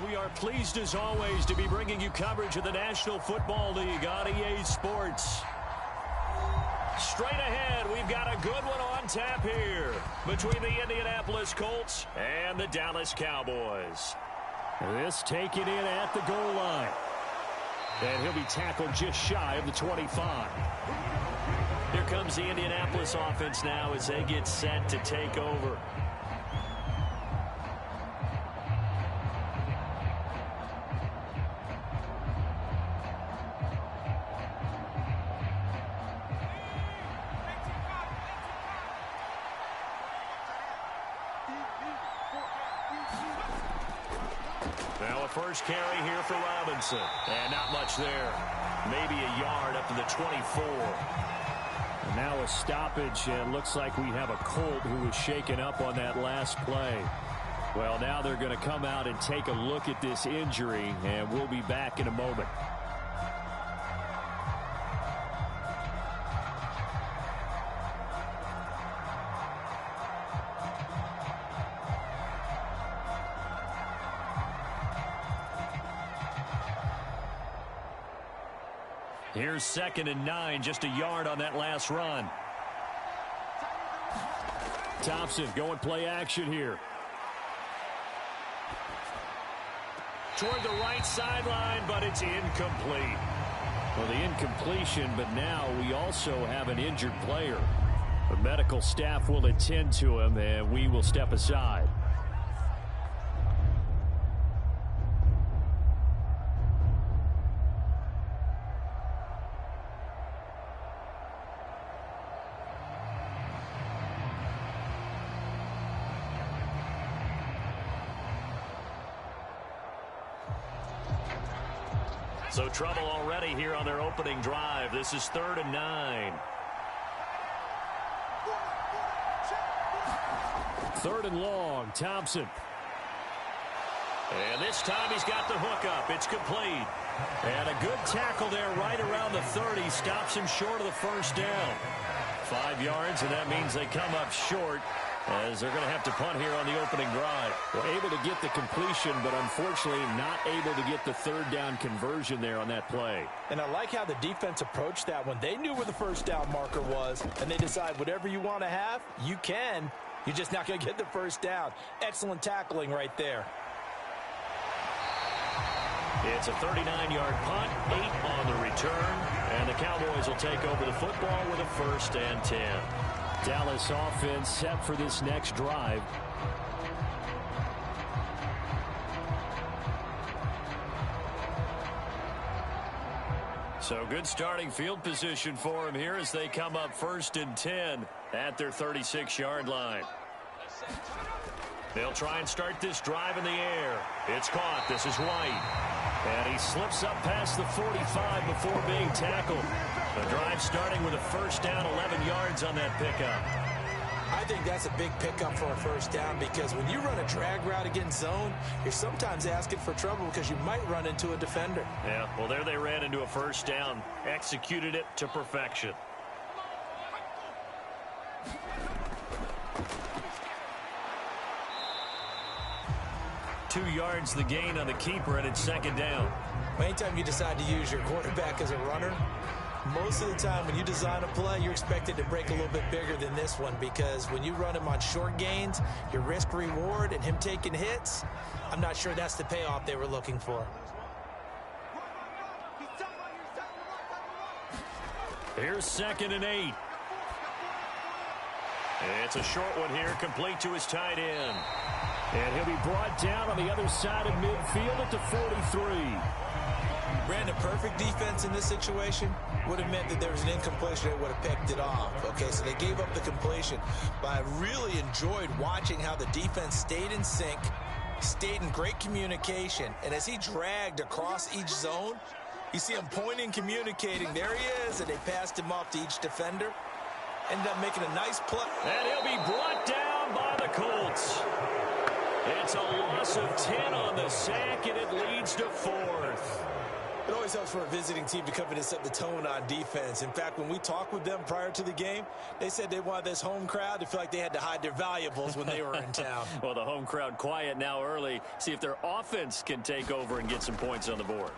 We are pleased as always to be bringing you coverage of the National Football League on EA Sports. Straight ahead, we've got a good one on tap here between the Indianapolis Colts and the Dallas Cowboys. This taken in at the goal line. And he'll be tackled just shy of the 25. Here comes the Indianapolis offense now as they get set to take over. Now a first carry here for Robinson. And not much there. Maybe a yard up to the 24. And now a stoppage, and looks like we have a Colt who was shaken up on that last play. Well, now they're going to come out and take a look at this injury, and we'll be back in a moment. Here's 2nd and 9, just a yard on that last run. Thompson going play action here. Toward the right sideline, but it's incomplete. Well, the incompletion, but now we also have an injured player. The medical staff will attend to him, and we will step aside. So trouble already here on their opening drive. This is 3rd and 9. 3rd and long, Thompson. And this time he's got the hook up. It's complete. And a good tackle there right around the 30. Stops him short of the first down. 5 yards, and that means they come up short, as they're going to have to punt here on the opening drive. Well, able to get the completion, but unfortunately not able to get the 3rd down conversion there on that play. And I like how the defense approached that one. They knew where the first down marker was, and they decide whatever you want to have, you can. You're just not going to get the first down. Excellent tackling right there. It's a 39-yard punt, 8 on the return, and the Cowboys will take over the football with a 1st and 10. Dallas offense set for this next drive. So good starting field position for him here as they come up 1st and 10 at their 36-yard line. They'll try and start this drive in the air. It's caught. This is White. And he slips up past the 45 before being tackled. The drive starting with a 1st down, 11 yards on that pickup. I think that's a big pickup for a 1st down, because when you run a drag route against zone, you're sometimes asking for trouble because you might run into a defender. Yeah, well, there they ran into a 1st down. Executed it to perfection. Two yards the gain on the keeper, and it's 2nd down. Anytime you decide to use your quarterback as a runner, most of the time when you design a play, you're expected to break a little bit bigger than this one, because when you run him on short gains, your risk-reward and him taking hits, I'm not sure that's the payoff they were looking for. Here's 2nd and 8. It's a short one here, complete to his tight end. And he'll be brought down on the other side of midfield at the 43. Brandon, perfect defense in this situation would have meant that there was an incompletion that would have picked it off. Okay, so they gave up the completion. But I really enjoyed watching how the defense stayed in sync, stayed in great communication. And as he dragged across each zone, you see him pointing, communicating. There he is, and they passed him off to each defender. Ended up making a nice play. And he'll be brought down by the Colts. It's a loss of 10 on the sack, and it leads to 4th. It always helps for a visiting team to come in and set the tone on defense. In fact, when we talked with them prior to the game, they said they wanted this home crowd to feel like they had to hide their valuables when they were in town. Well, the home crowd quiet now early. See if their offense can take over and get some points on the board.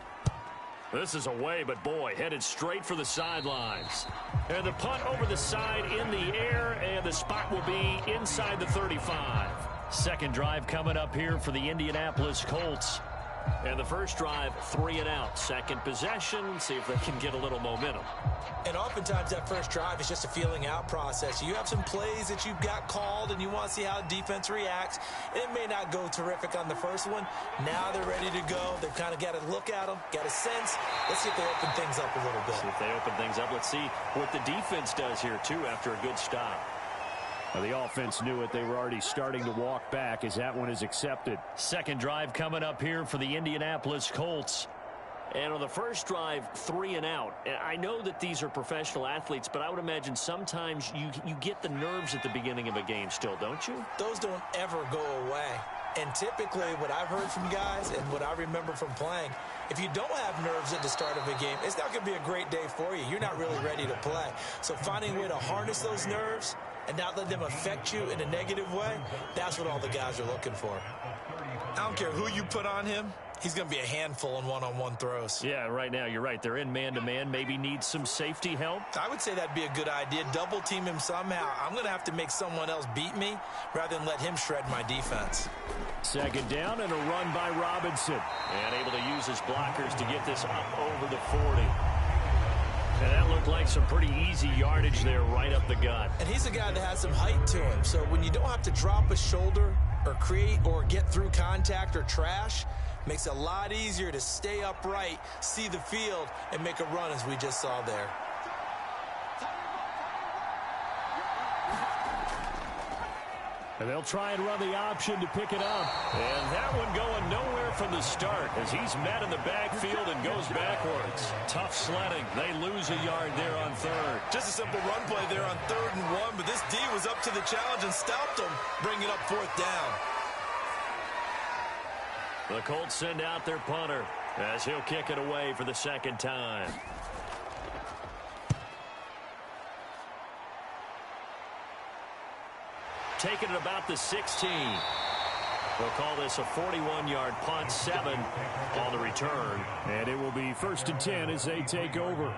This is away, but boy, headed straight for the sidelines. And the punt over the side in the air, and the spot will be inside the 35. Second drive coming up here for the Indianapolis Colts. And the first drive, 3 and out. Second possession, see if they can get a little momentum. And oftentimes that first drive is just a feeling out process. You have some plays that you've got called and you want to see how defense reacts. It may not go terrific on the first one. Now they're ready to go. They've kind of got to look at them, got a sense. Let's see if they open things up a little bit. See if they open things up. Let's see what the defense does here, too, after a good stop. Well, the offense knew it. They were already starting to walk back as that one is accepted. Second drive coming up here for the Indianapolis Colts. And on the first drive, 3 and out. I know that these are professional athletes, but I would imagine sometimes you get the nerves at the beginning of a game still, don't you? Those don't ever go away. And typically what I've heard from guys and what I remember from playing, if you don't have nerves at the start of a game, it's not going to be a great day for you. You're not really ready to play. So finding a way to harness those nerves and not let them affect you in a negative way, that's what all the guys are looking for. I don't care who you put on him. He's going to be a handful in one-on-one throws. Yeah, right now, you're right. They're in man-to-man. Maybe needs some safety help. I would say that'd be a good idea. Double team him somehow. I'm going to have to make someone else beat me rather than let him shred my defense. Second down and a run by Robinson. And able to use his blockers to get this up over the 40. And that looked like some pretty easy yardage there right up the gut. And he's a guy that has some height to him. So when you don't have to drop a shoulder or create or get through contact or trash, makes it a lot easier to stay upright, see the field, and make a run as we just saw there. And they'll try and run the option to pick it up. And that one going nowhere from the start as he's met in the backfield and goes backwards. Tough sledding. They lose a yard there on third. Just a simple run play there on 3rd and 1, but this D was up to the challenge and stopped him, bringing up 4th down. The Colts send out their punter as he'll kick it away for the second time. Taking it about the 16. They'll call this a 41-yard punt, 7 on the return. And it will be 1st and 10 as they take over.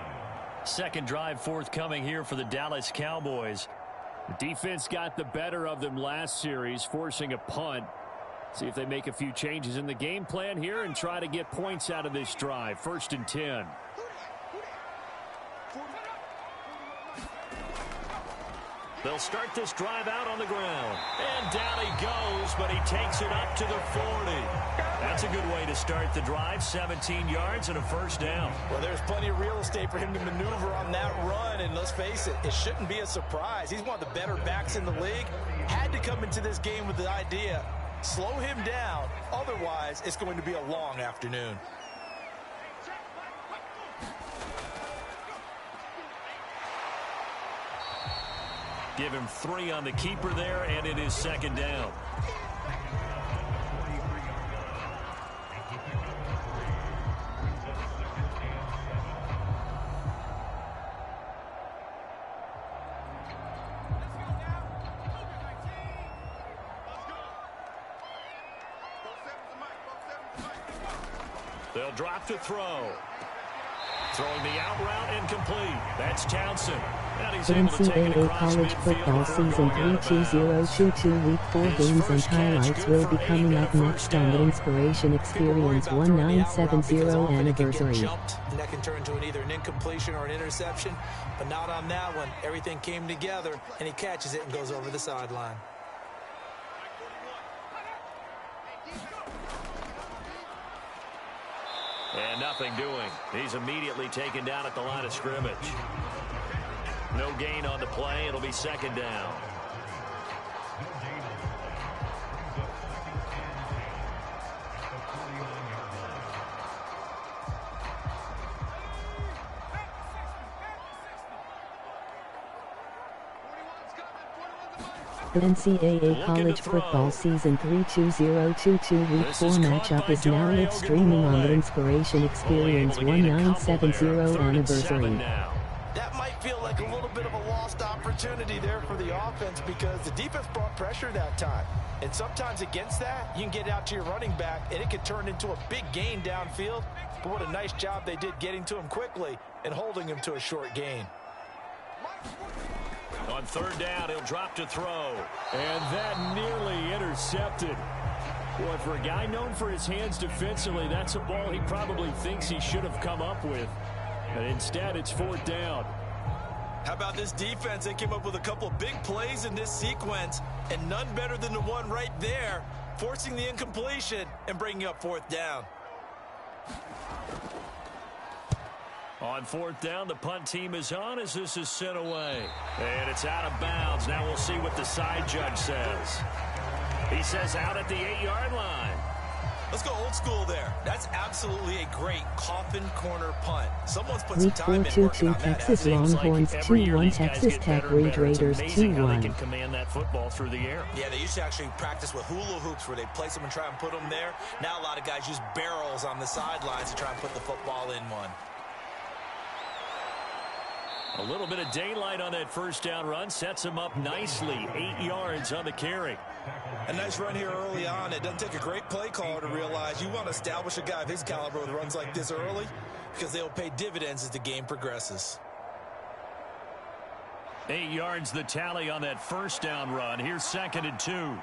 Second drive forthcoming here for the Dallas Cowboys. The defense got the better of them last series, forcing a punt. See if they make a few changes in the game plan here and try to get points out of this drive. 1st and 10. They'll start this drive out on the ground. And down he goes, but he takes it up to the 40. That's a good way to start the drive. 17 yards and a 1st down. Well, there's plenty of real estate for him to maneuver on that run. And let's face it, it shouldn't be a surprise. He's one of the better backs in the league. Had to come into this game with the idea, slow him down. Otherwise, it's going to be a long afternoon. Give him 3 on the keeper there, and it is 2nd down. They'll drop to throw. Throwing the out route incomplete. That's Townsend. NCAA College Football Season 3-2022 Week 4 games and highlights will be coming up next on the Inspiration Experience 1970 anniversary. And that can turn into either an incompletion or an interception, but not on that one. Everything came together, and he catches it and goes over the sideline. And nothing doing. He's immediately taken down at the line of scrimmage. No gain on the play. It'll be 2nd down. The NCAA College Football Season 3 2022 Week 4 matchup is now live streaming on the Inspiration Experience 1970 anniversary. That might feel like a little bit of a lost opportunity there for the offense because the defense brought pressure that time. And sometimes against that, you can get out to your running back, and it could turn into a big gain downfield. But what a nice job they did getting to him quickly and holding him to a short gain. On third down, he'll drop to throw. And that nearly intercepted. Boy, for a guy known for his hands defensively, that's a ball he probably thinks he should have come up with. And instead, it's fourth down. How about this defense? They came up with a couple of big plays in this sequence, and none better than the one right there, forcing the incompletion and bringing up fourth down. On fourth down, the punt team is on as this is sent away. And it's out of bounds. Now we'll see what the side judge says. He says out at the 8-yard line. Let's go old school there. That's absolutely a great coffin corner punt. Someone's put some Week 4 time in working 2-2 on that. Texas Longhorns 2-1 Texas Tech Redraiders 2-1. They can command that football through the air. Yeah, they used to actually practice with hula hoops where they place them and try and put them there. Now a lot of guys use barrels on the sidelines to try and put the football in one. A little bit of daylight on that first down run sets him up nicely. 8 yards on the carry. A nice run here early on. It doesn't take a great play caller to realize you want to establish a guy of his caliber with runs like this early because they'll pay dividends as the game progresses. 8 yards the tally on that first down run. Here's 2nd and 2.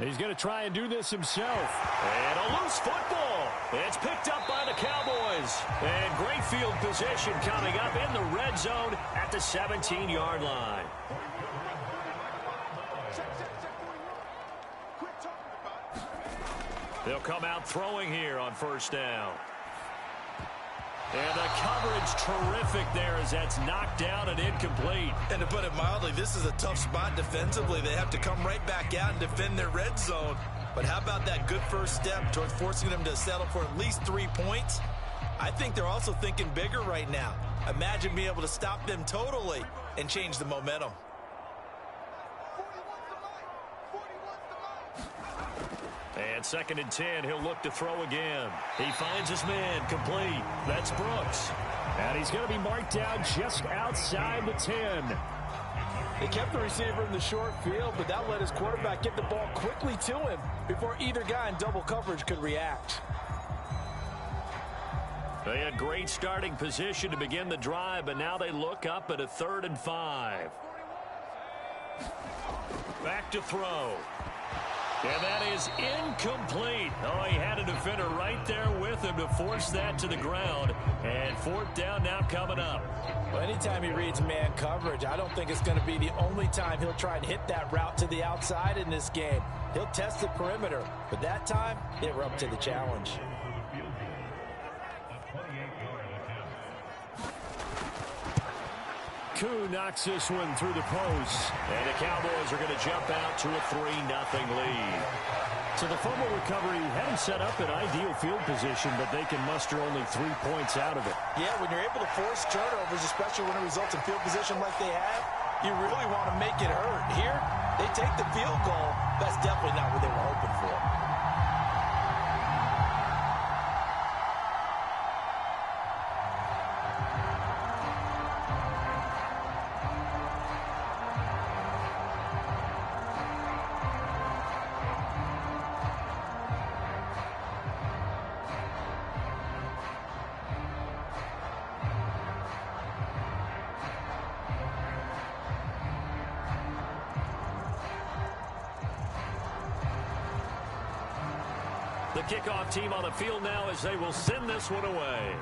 He's going to try and do this himself. And a loose football. It's picked up by the Cowboys. And great field position coming up in the red zone at the 17-yard line. They'll come out throwing here on first down. And the coverage terrific there as that's knocked down and incomplete. And to put it mildly, this is a tough spot defensively. They have to come right back out and defend their red zone. But how about that good first step towards forcing them to settle for at least 3 points? I think they're also thinking bigger right now. Imagine being able to stop them totally and change the momentum. And 2nd and 10, he'll look to throw again. He finds his man, complete. That's Brooks. And he's going to be marked down just outside the 10. They kept the receiver in the short field, but that let his quarterback get the ball quickly to him before either guy in double coverage could react. They had great starting position to begin the drive, but now they look up at a 3rd and 5. Back to throw. And that is incomplete. Oh, he had a defender right there with him to force that to the ground. And 4th down now coming up. Well, anytime he reads man coverage, I don't think it's going to be the only time he'll try and hit that route to the outside in this game. He'll test the perimeter, but that time, they were up to the challenge. Koo knocks this one through the post. And the Cowboys are going to jump out to a 3-0 lead. So the fumble recovery had him set up in ideal field position, but they can muster only 3 points out of it. Yeah, when you're able to force turnovers, especially when it results in field position like they have, you really want to make it hurt. Here, they take the field goal. That's definitely not what they were hoping for. The kickoff team on the field now as they will send this one away.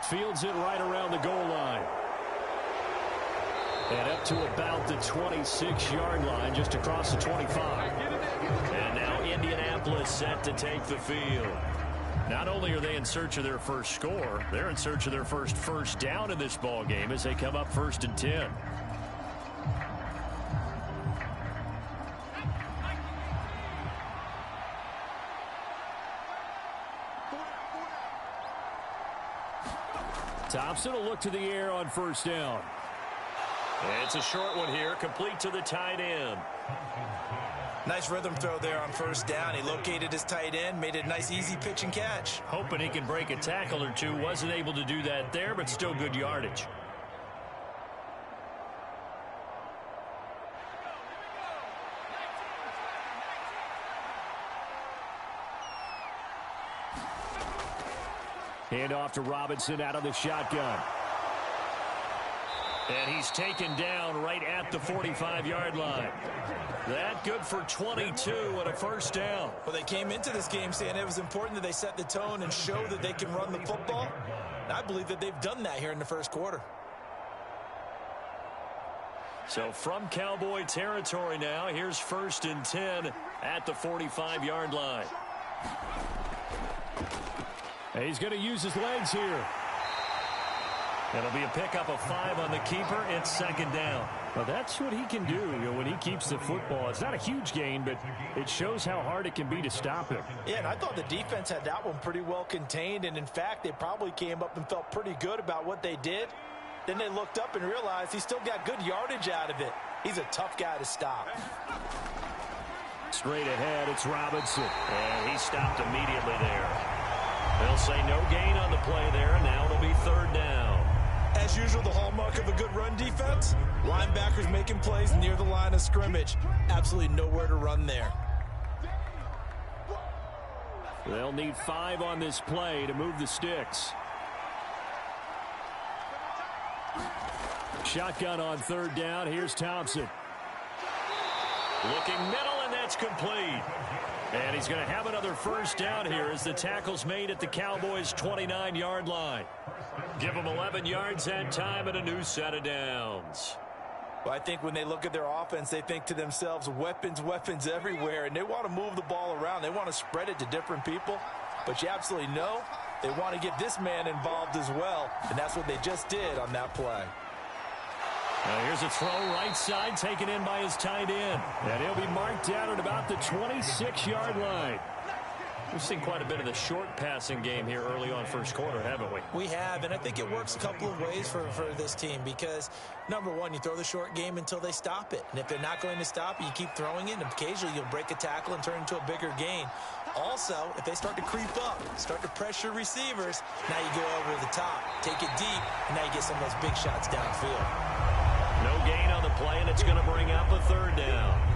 Fields it right around the goal line. And up to about the 26-yard line, just across the 25. And now Indianapolis set to take the field. Not only are they in search of their first score, they're in search of their first down in this ball game as they come up 1st and 10. Thompson will look to the air on first down. It's a short one here, complete to the tight end. Nice rhythm throw there on first down. He located his tight end, made it a nice easy pitch and catch. Hoping he can break a tackle or two. Wasn't able to do that there, but still good yardage. Hand off to Robinson out of the shotgun. And he's taken down right at the 45-yard line. That good for 22 and a first down. Well, they came into this game saying it was important that they set the tone and show that they can run the football. And I believe that they've done that here in the first quarter. So from Cowboy territory now, here's 1st and 10 at the 45-yard line. And he's going to use his legs here. It'll be a pickup of 5 on the keeper. It's 2nd down. Well, that's what he can do, when he keeps the football. It's not a huge gain, but it shows how hard it can be to stop him. Yeah, and I thought the defense had that one pretty well contained, and in fact, they probably came up and felt pretty good about what they did. Then they looked up and realized he still got good yardage out of it. He's a tough guy to stop. Straight ahead, it's Robinson, and he stopped immediately there. They'll say no gain on the play there, and now it'll be 3rd down. As usual, the hallmark of a good run defense, linebackers making plays near the line of scrimmage. Absolutely nowhere to run there. They'll need 5 on this play to move the sticks. Shotgun on 3rd down. Here's Thompson. Looking middle, and that's complete. And he's going to have another first down here as the tackle's made at the Cowboys' 29-yard line. Give them 11 yards that time and a new set of downs. Well, I think when they look at their offense, they think to themselves, weapons, weapons everywhere, and they want to move the ball around. They want to spread it to different people, but you absolutely know they want to get this man involved as well, and that's what they just did on that play. Now here's a throw right side taken in by his tight end. And he'll be marked down at about the 26-yard line. We've seen quite a bit of the short passing game here early on first quarter, haven't we? We have, and I think it works a couple of ways for this team because, number one, you throw the short game until they stop it. And if they're not going to stop it, you keep throwing it, and occasionally you'll break a tackle and turn into a bigger gain. Also, if they start to creep up, start to pressure receivers, now you go over the top, take it deep, and now you get some of those big shots downfield. No gain on the play, and it's going to bring up a 3rd down.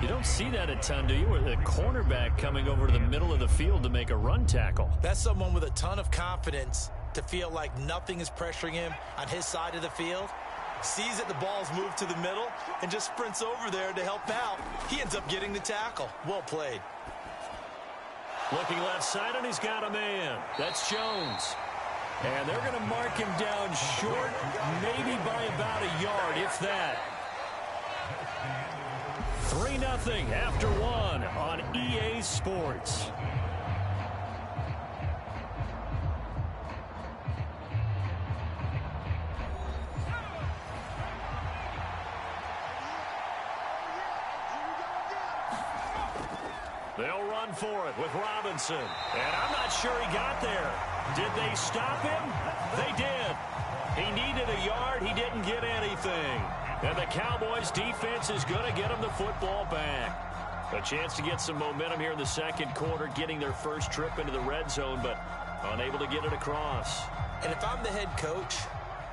You don't see that a ton, do you? With a cornerback coming over to the middle of the field to make a run tackle. That's someone with a ton of confidence to feel like nothing is pressuring him on his side of the field. Sees that the ball's moved to the middle and just sprints over there to help out. He ends up getting the tackle. Well played. Looking left side, and he's got a man. That's Jones. And they're going to mark him down short, maybe by about a yard, if that. 3-0 after 1 on EA Sports. They'll run for it with Robinson. And I'm not sure he got there. Did they stop him? They did. He needed a yard. He didn't get anything. And the Cowboys defense is going to get him the football back. A chance to get some momentum here in the second quarter, getting their first trip into the red zone, but unable to get it across. And if I'm the head coach,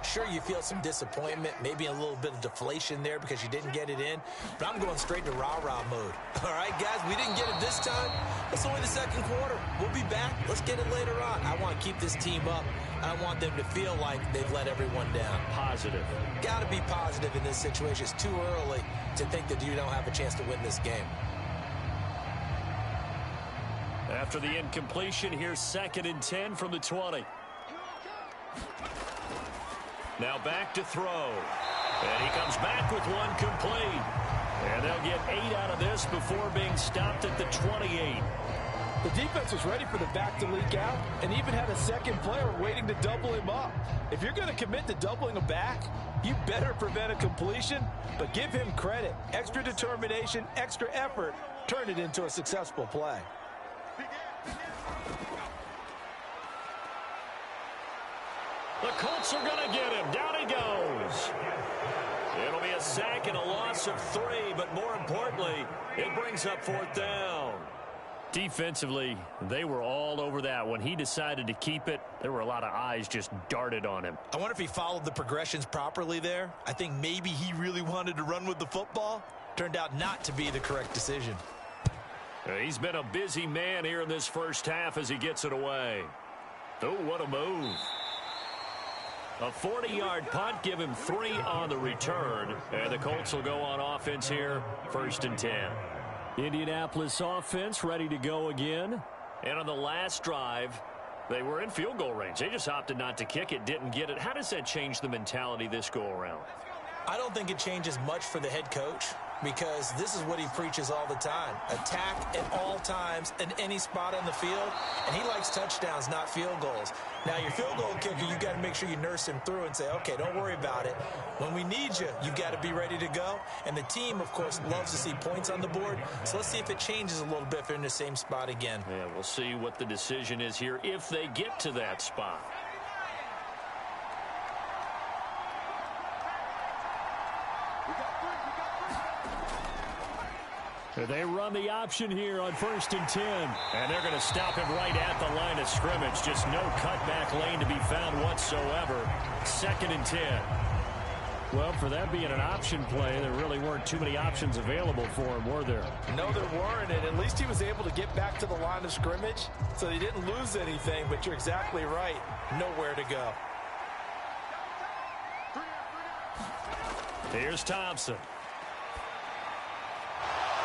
sure, you feel some disappointment, maybe a little bit of deflation there because you didn't get it in, but I'm going straight to rah-rah mode. All right, guys, we didn't get it this time. It's only the second quarter. We'll be back. Let's get it later on. I want to keep this team up. I want them to feel like they've let everyone down. Positive. Got to be positive in this situation. It's too early to think that you don't have a chance to win this game. After the incompletion, here's 2nd and 10 from the 20. Now back to throw. And he comes back with one complete. And they'll get 8 out of this before being stopped at the 28. The defense was ready for the back to leak out and even had a second player waiting to double him up. If you're going to commit to doubling a back, you better prevent a completion, but give him credit. Extra determination, extra effort, turned it into a successful play. The Colts are going to get him. Down he goes. It'll be a sack and a loss of 3, but more importantly, it brings up 4th down. Defensively, they were all over that. When he decided to keep it, there were a lot of eyes just darted on him. I wonder if he followed the progressions properly there. I think maybe he really wanted to run with the football. Turned out not to be the correct decision. He's been a busy man here in this first half as he gets it away. Oh, what a move. A 40-yard punt, give him 3 on the return. And the Colts will go on offense here, 1st and 10. Indianapolis offense ready to go again. And on the last drive, they were in field goal range. They just opted not to kick it, didn't get it. How does that change the mentality this go-around? I don't think it changes much for the head coach, because this is what he preaches all the time. Attack at all times in any spot on the field, and he likes touchdowns, not field goals. Now, your field goal kicker, you got to make sure you nurse him through and say, okay, don't worry about it. When we need you, you've got to be ready to go. And the team, of course, loves to see points on the board. So let's see if it changes a little bit if they're in the same spot again. Yeah, we'll see what the decision is here if they get to that spot. They run the option here on 1st and 10. And they're going to stop him right at the line of scrimmage. Just no cutback lane to be found whatsoever. 2nd and 10. Well, for that being an option play, there really weren't too many options available for him, were there? No, there weren't, and at least he was able to get back to the line of scrimmage, so he didn't lose anything, but you're exactly right. Nowhere to go. Here's Thompson.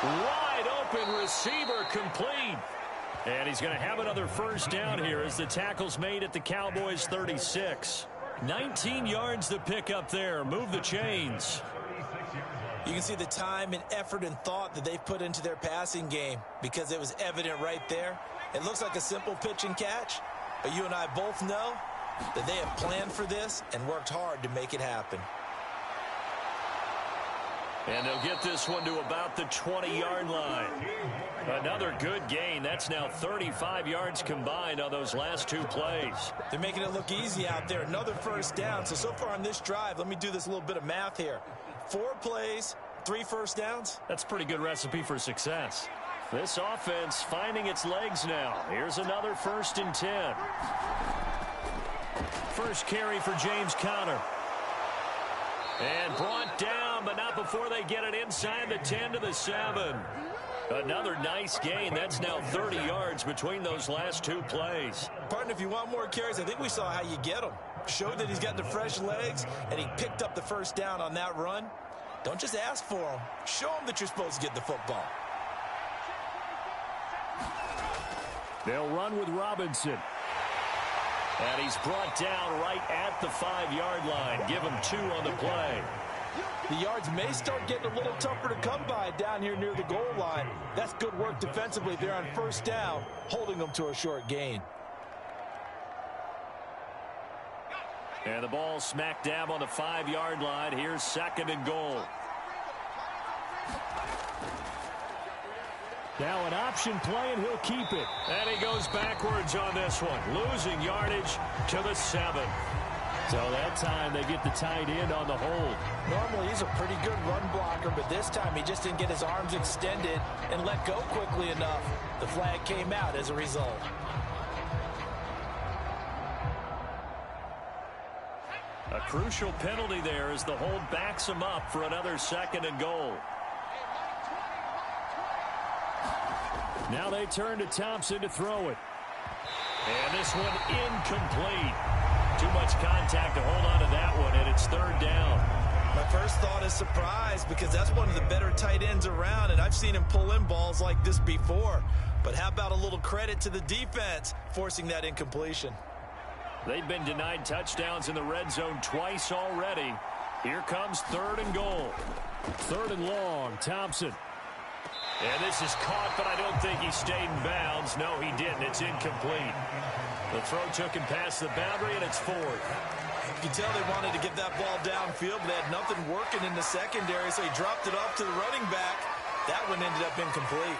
Wide open receiver complete. And he's going to have another 1st down here as the tackle's made at the Cowboys 36. 19 yards to pick up there. Move the chains. You can see the time and effort and thought that they've put into their passing game, because it was evident right there. It looks like a simple pitch and catch, but you and I both know that they have planned for this and worked hard to make it happen. And they'll get this one to about the 20-yard line. Another good gain. That's now 35 yards combined on those last 2 plays. They're making it look easy out there. Another 1st down. So far on this drive, let me do this little bit of math here. 4 plays, 3 1st downs. That's a pretty good recipe for success. This offense finding its legs now. Here's another 1st and 10. First carry for James Conner. And brought down, but not before they get it inside the 10 to the 7. Another nice gain. That's now 30 yards between those last 2 plays. Partner, if you want more carries, I think we saw how you get them. Showed that he's got the fresh legs, and he picked up the 1st down on that run. Don't just ask for them. Show them that you're supposed to get the football. They'll run with Robinson. And he's brought down right at the 5-yard line. Give him 2 on the play. The yards may start getting a little tougher to come by down here near the goal line. That's good work defensively there on 1st down, holding them to a short gain. And the ball smack dab on the 5-yard line. Here's 2nd and goal. Now an option play, and he'll keep it. And he goes backwards on this one, losing yardage to the 7. So that time they get the tight end on the hold. Normally he's a pretty good run blocker, but this time he just didn't get his arms extended and let go quickly enough. The flag came out as a result. A crucial penalty there as the hold backs him up for another 2nd and goal. Now they turn to Thompson to throw it. And this one incomplete. Too much contact to hold on to that one, and it's 3rd down. My first thought is surprise, because that's one of the better tight ends around, and I've seen him pull in balls like this before. But how about a little credit to the defense forcing that incompletion? They've been denied touchdowns in the red zone twice already. Here comes 3rd and goal. 3rd and long, Thompson. And this is caught, but I don't think he stayed in bounds. No, he didn't. It's incomplete. The throw took him past the boundary, and it's 4th. You can tell they wanted to get that ball downfield, but they had nothing working in the secondary, so he dropped it off to the running back. That one ended up incomplete.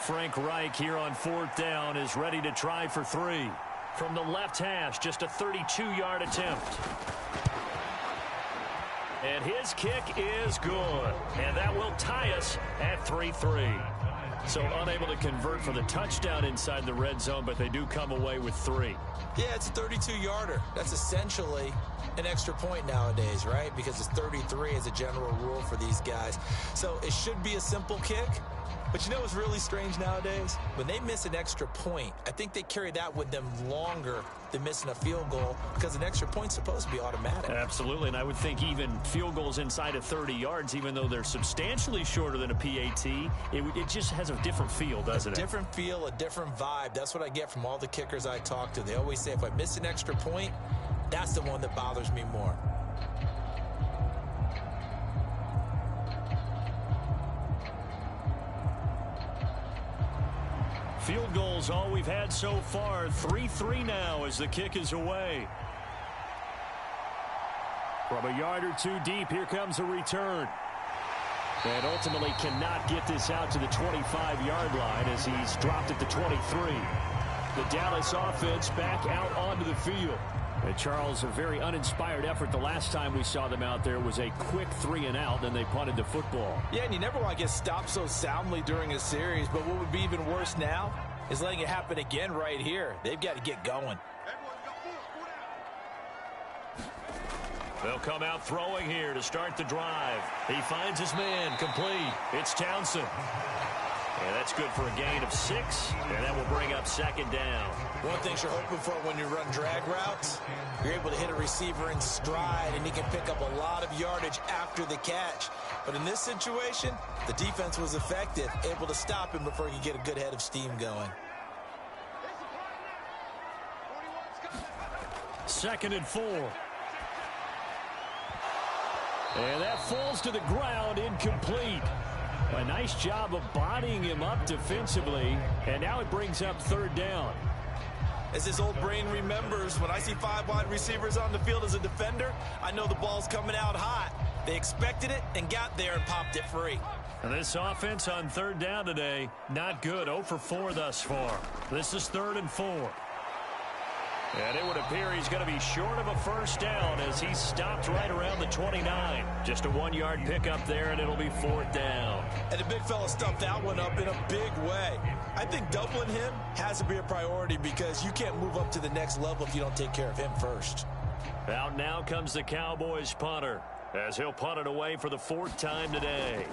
Frank Reich here on 4th down is ready to try for 3. from the left hash, just a 32-yard attempt. And his kick is good. And that will tie us at 3-3. So unable to convert for the touchdown inside the red zone, but they do come away with 3. Yeah, it's a 32-yarder. That's essentially an extra point nowadays, right? Because it's 33 as a general rule for these guys. So it should be a simple kick. But you know what's really strange nowadays? When they miss an extra point, I think they carry that with them longer than missing a field goal because an extra point's supposed to be automatic. Absolutely, and I would think even field goals inside of 30 yards, even though they're substantially shorter than a PAT, it just has a different feel, doesn't it? A different feel, a different vibe. That's what I get from all the kickers I talk to. They always say if I miss an extra point, that's the one that bothers me more. Field goals all we've had so far. 3-3 now as the kick is away. From a yard or two deep, here comes a return. And ultimately cannot get this out to the 25-yard line as he's dropped at the 23. The Dallas offense back out onto the field. And Charles, a very uninspired effort. The last time we saw them out there was a quick 3-and-out, then they punted the football. Yeah, and you never want to get stopped so soundly during a series, but what would be even worse now is letting it happen again right here. They've got to get going. They'll come out throwing here to start the drive. He finds his man, complete. It's Townsend. And that's good for a gain of 6, and that will bring up second down. One thing you're hoping for when you run drag routes, you're able to hit a receiver in stride, and he can pick up a lot of yardage after the catch. But in this situation, the defense was effective, able to stop him before he could get a good head of steam going. 2nd and 4. And that falls to the ground, incomplete. A nice job of bodying him up defensively, and now it brings up 3rd down. As his old brain remembers, when I see 5 wide receivers on the field as a defender, I know the ball's coming out hot. They expected it and got there and popped it free. And this offense on 3rd down today, not good. 0 for 4 thus far. This is 3rd and 4. And it would appear he's going to be short of a 1st down as he's stopped right around the 29. Just a 1-yard pickup there, and it'll be 4th down. And the big fella stuffed that one up in a big way. I think doubling him has to be a priority because you can't move up to the next level if you don't take care of him first. Out now comes the Cowboys punter as he'll punt it away for the 4th time today.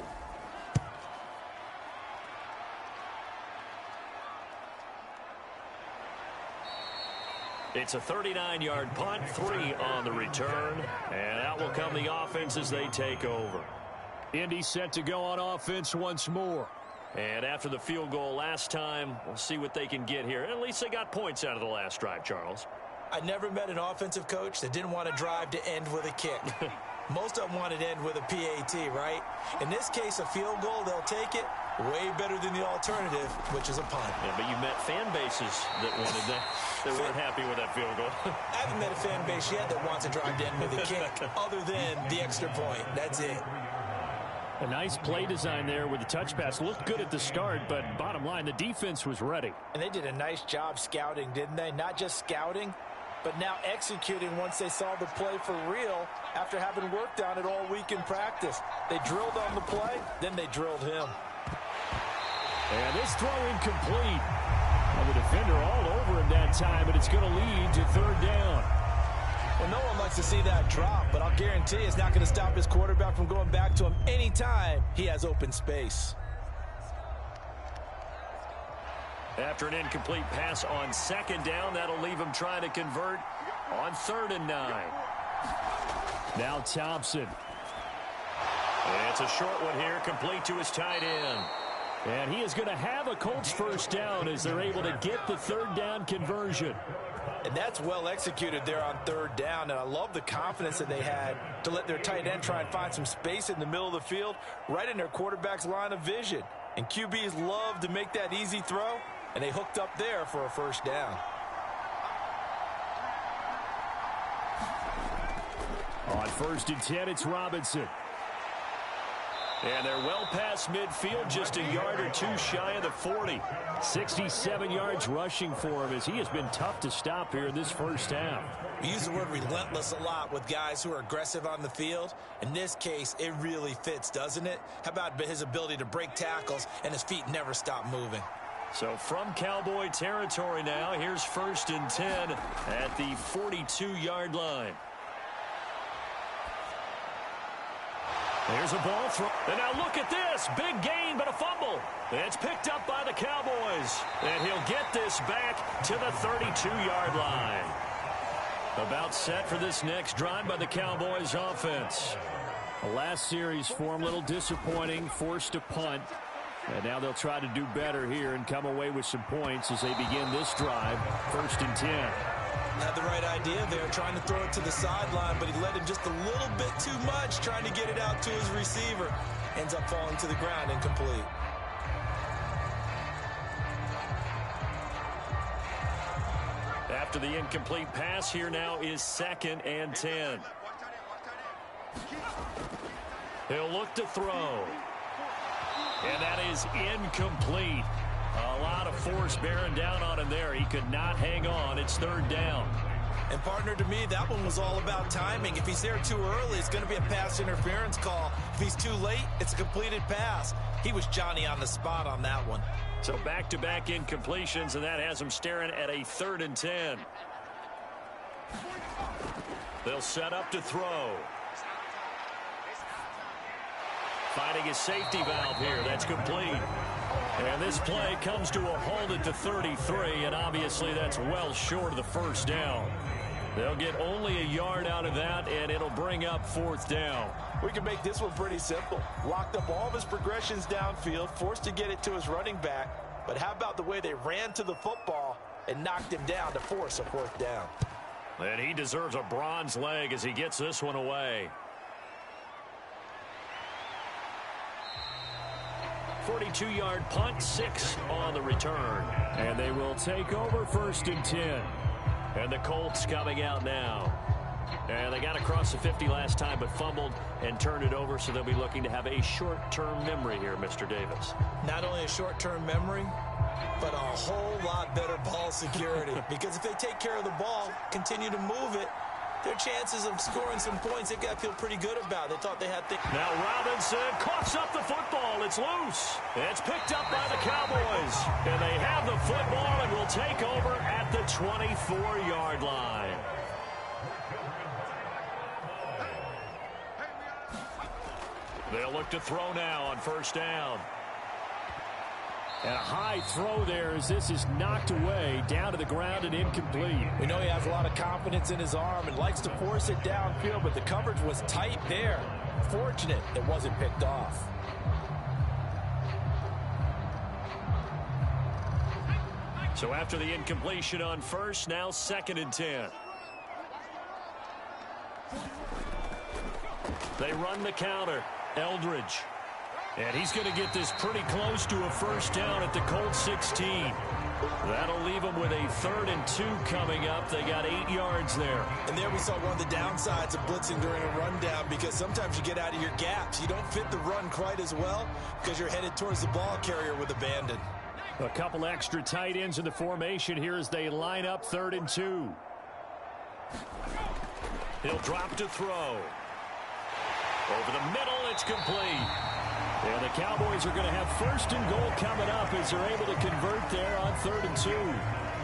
It's a 39-yard punt, 3 on the return, and out will come the offense as they take over. Indy set to go on offense once more. And after the field goal last time, we'll see what they can get here. At least they got points out of the last drive, Charles. I never met an offensive coach that didn't want to drive to end with a kick. Most of them wanted to end with a PAT, right? In this case, a field goal, they'll take it. Way better than the alternative, which is a punt. Yeah, but you met fan bases that wanted that. They weren't happy with that field goal. I haven't met a fan base yet that wants to drive to end with a kick other than the extra point. That's it. A nice play design there with the touch pass. Looked good at the start, but bottom line, the defense was ready. And they did a nice job scouting, didn't they? Not just scouting, but now executing once they saw the play for real after having worked on it all week in practice. They drilled on the play, then they drilled him. And this throw incomplete. Well, the defender all over him that time, but it's going to lead to 3rd down. Well, no one likes to see that drop, but I'll guarantee it's not going to stop his quarterback from going back to him anytime he has open space. After an incomplete pass on 2nd down, that'll leave him trying to convert on 3rd and 9. Now Thompson. And it's a short one here, complete to his tight end. And he is going to have a Colts 1st down as they're able to get the 3rd down conversion. And that's well executed there on 3rd down. And I love the confidence that they had to let their tight end try and find some space in the middle of the field, right in their quarterback's line of vision. And QBs love to make that easy throw, and they hooked up there for a 1st down. On 1st and 10, it's Robinson. And they're well past midfield, just a yard or two shy of the 40. 67 yards rushing for him as he has been tough to stop here in this first half. We use the word relentless a lot with guys who are aggressive on the field. In this case, it really fits, doesn't it? How about his ability to break tackles and his feet never stop moving? So from Cowboy territory now, here's 1st and 10 at the 42-yard line. There's a ball throw. And now look at this. Big gain, but a fumble. It's picked up by the Cowboys. And he'll get this back to the 32-yard line. About set for this next drive by the Cowboys offense. The last series for him, a little disappointing, forced to punt. And now they'll try to do better here and come away with some points as they begin this drive. 1st and 10. Had the right idea there, trying to throw it to the sideline, but he let him just a little bit too much, trying to get it out to his receiver. Ends up falling to the ground, incomplete. After the incomplete pass, here now is 2nd and 10. He'll look to throw. And that is incomplete. A lot of force bearing down on him there. He could not hang on. It's 3rd down. And partner, to me, that one was all about timing. If he's there too early, it's going to be a pass interference call. If he's too late, it's a completed pass. He was Johnny on the spot on that one. So back-to-back incompletions, and that has him staring at a 3rd and 10. They'll set up to throw. Finding his safety valve here. That's complete. And this play comes to a halt at the 33, and obviously that's well short of the 1st down. They'll get only a yard out of that, and it'll bring up 4th down. We can make this one pretty simple. Locked up all of his progressions downfield, forced to get it to his running back. But how about the way they ran to the football and knocked him down to force a 4th down? And he deserves a bronze leg as he gets this one away. 42-yard punt, 6 on the return. And they will take over 1st and 10. And the Colts coming out now. And they got across the 50 last time but fumbled and turned it over, so they'll be looking to have a short-term memory here, Mr. Davis. Not only a short-term memory, but a whole lot better ball security. Because if they take care of the ball, continue to move it, their chances of scoring some points, they've got to feel pretty good about. They thought they had things. Now Robinson coughs up the football. It's loose. It's picked up by the Cowboys. And they have the football and will take over at the 24-yard line. They'll look to throw now on 1st down. And a high throw there as this is knocked away down to the ground and incomplete. We know he has a lot of confidence in his arm and likes to force it downfield, but the coverage was tight there. Fortunate it wasn't picked off. So after the incompletion on 1st, now 2nd and 10. They run the counter. Eldridge. And he's going to get this pretty close to a 1st down at the Colts 16. That'll leave them with a 3rd and 2 coming up. They got 8 yards there. And there we saw one of the downsides of blitzing during a rundown, because sometimes you get out of your gaps. You don't fit the run quite as well because you're headed towards the ball carrier with abandon. A couple extra tight ends in the formation here as they line up 3rd and 2. He'll drop to throw. Over the middle, it's complete. And the Cowboys are going to have 1st and goal coming up as they're able to convert there on 3rd and 2.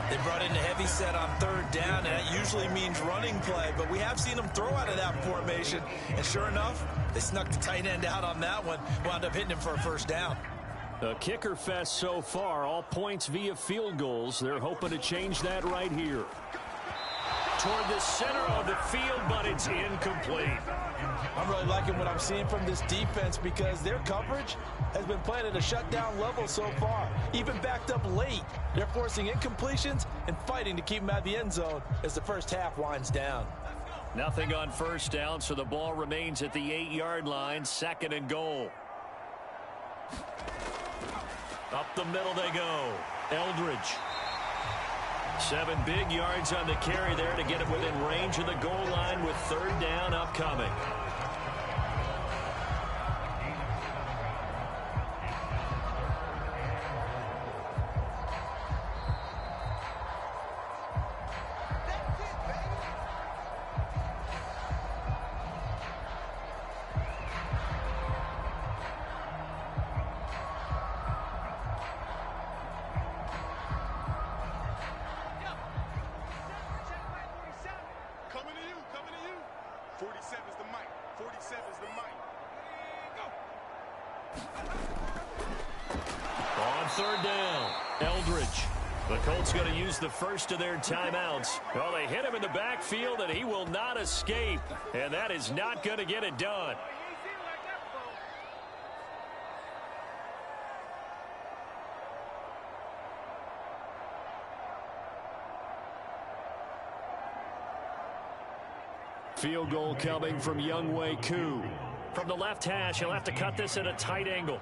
They brought in a heavy set on 3rd down, and that usually means running play. But we have seen them throw out of that formation. And sure enough, they snuck the tight end out on that one. Wound up hitting him for a 1st down. A kicker fest so far. All points via field goals. They're hoping to change that right here. Toward the center of the field, but it's incomplete. I'm really liking what I'm seeing from this defense because their coverage has been playing at a shutdown level so far. Even backed up late, they're forcing incompletions and fighting to keep them out of the end zone as the 1st half winds down. Nothing on 1st down, so the ball remains at the 8-yard line, 2nd and goal. Up the middle they go. Eldridge. 7 big yards on the carry there to get it within range of the goal line with 3rd down upcoming. third down. Eldridge. The Colts going to use the first of their timeouts. Well, they hit him in the backfield, and he will not escape. And that is not going to get it done. Field goal coming from Younghoe Koo. From the left hash, he'll have to cut this at a tight angle.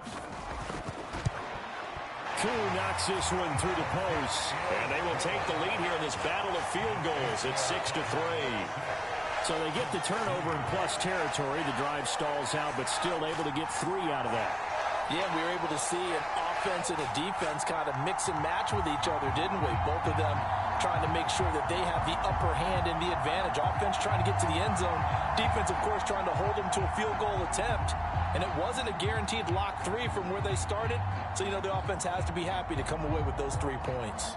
Koo knocks this one through the post. And they will take the lead here in this battle of field goals at 6-3. So they get the turnover in plus territory. The drive stalls out, but still able to get 3 out of that. Yeah, we were able to see an offense and a defense kind of mix and match with each other, didn't we? Both of them trying to make sure that they have the upper hand and the advantage. Offense trying to get to the end zone. Defense, of course, trying to hold them to a field goal attempt. And it wasn't a guaranteed lock 3 from where they started. So, you know, the offense has to be happy to come away with those 3 points.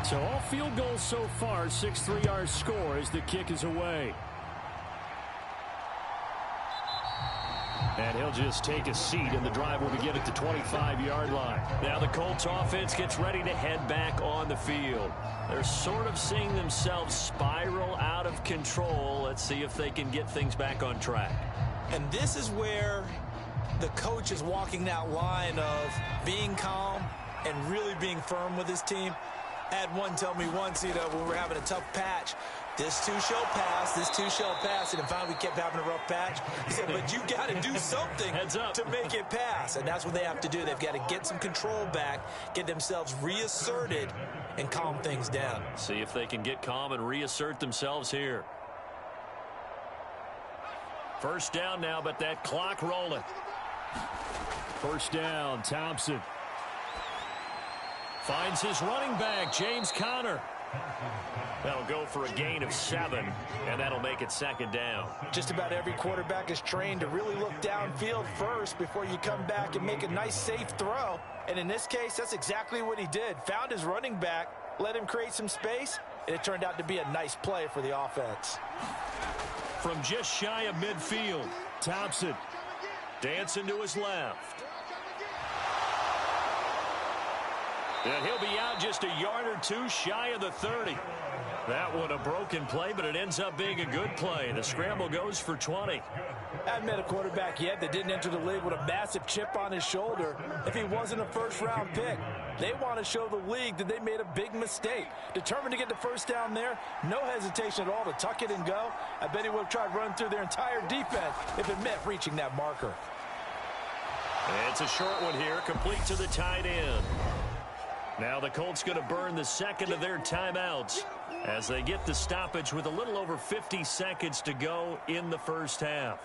So all field goals so far, 6-3 our score as the kick is away. And he'll just take a seat, and the drive will begin at the 25-yard line. Now the Colts offense gets ready to head back on the field. They're sort of seeing themselves spiral out of control. Let's see if they can get things back on track. And this is where the coach is walking that line of being calm and really being firm with his team. I had one tell me once, you know, when we're having a tough patch, this too shall pass, this too shall pass. And finally we kept having a rough patch. He said, but you got to do something to make it pass. And that's what they have to do. They've got to get some control back, get themselves reasserted, and calm things down. See if they can get calm and reassert themselves here. First down now, but that clock rolling. First down, Thompson. Finds his running back, James Conner. That'll go for a gain of 7, and that'll make it second down. Just about every quarterback is trained to really look downfield first before you come back and make a nice, safe throw. And in this case, that's exactly what he did. Found his running back, let him create some space, and it turned out to be a nice play for the offense. From just shy of midfield, Thompson dancing to his left. And he'll be out just a yard or 2 shy of the 30. That one a broken play, but it ends up being a good play. The scramble goes for 20. I haven't met a quarterback yet that didn't enter the league with a massive chip on his shoulder if he wasn't a first-round pick. They want to show the league that they made a big mistake. Determined to get the first down there, no hesitation at all to tuck it and go. I bet he would have tried running through their entire defense if it meant reaching that marker. And it's a short one here, complete to the tight end. Now the Colts going to burn the second of their timeouts as they get the stoppage with a little over 50 seconds to go in the first half.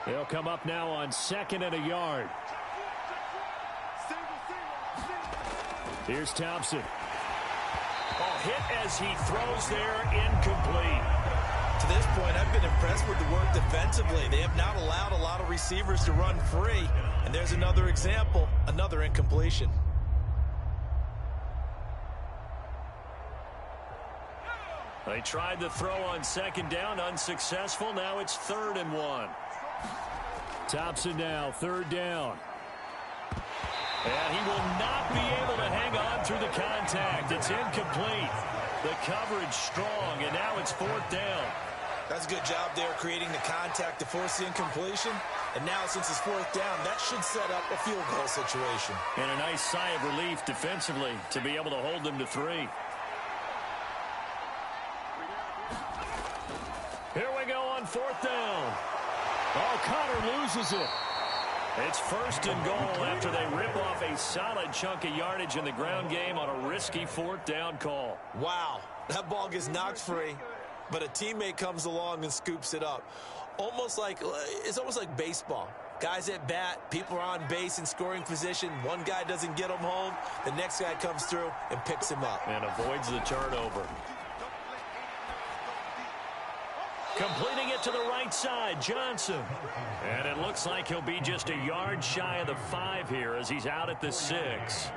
They'll come up now on 2nd and a yard. Here's Thompson. Oh, hit as he throws there, incomplete. To this point, I've been impressed with the work defensively. They have not allowed a lot of receivers to run free. And there's another example, another incompletion. They tried the throw on 2nd down, unsuccessful. Now it's 3rd and 1. Thompson now, 3rd down. And he will not be able to hang on through the contact. It's incomplete. The coverage strong, and now it's 4th down. That's a good job there creating the contact to force the incompletion. And now since it's 4th down, that should set up a field goal situation. And a nice sigh of relief defensively to be able to hold them to 3. Here we go on 4th down. Oh, Conner loses it. It's 1st and goal after they rip off a solid chunk of yardage in the ground game on a risky 4th down call. Wow, that ball gets knocked free, but a teammate comes along and scoops it up. It's almost like baseball. Guys at bat, people are on base in scoring position. One guy doesn't get him home. The next guy comes through and picks him up. And avoids the turnover. Completing it to the right side, Johnson. And it looks like he'll be just a yard shy of the 5 here as he's out at the 6.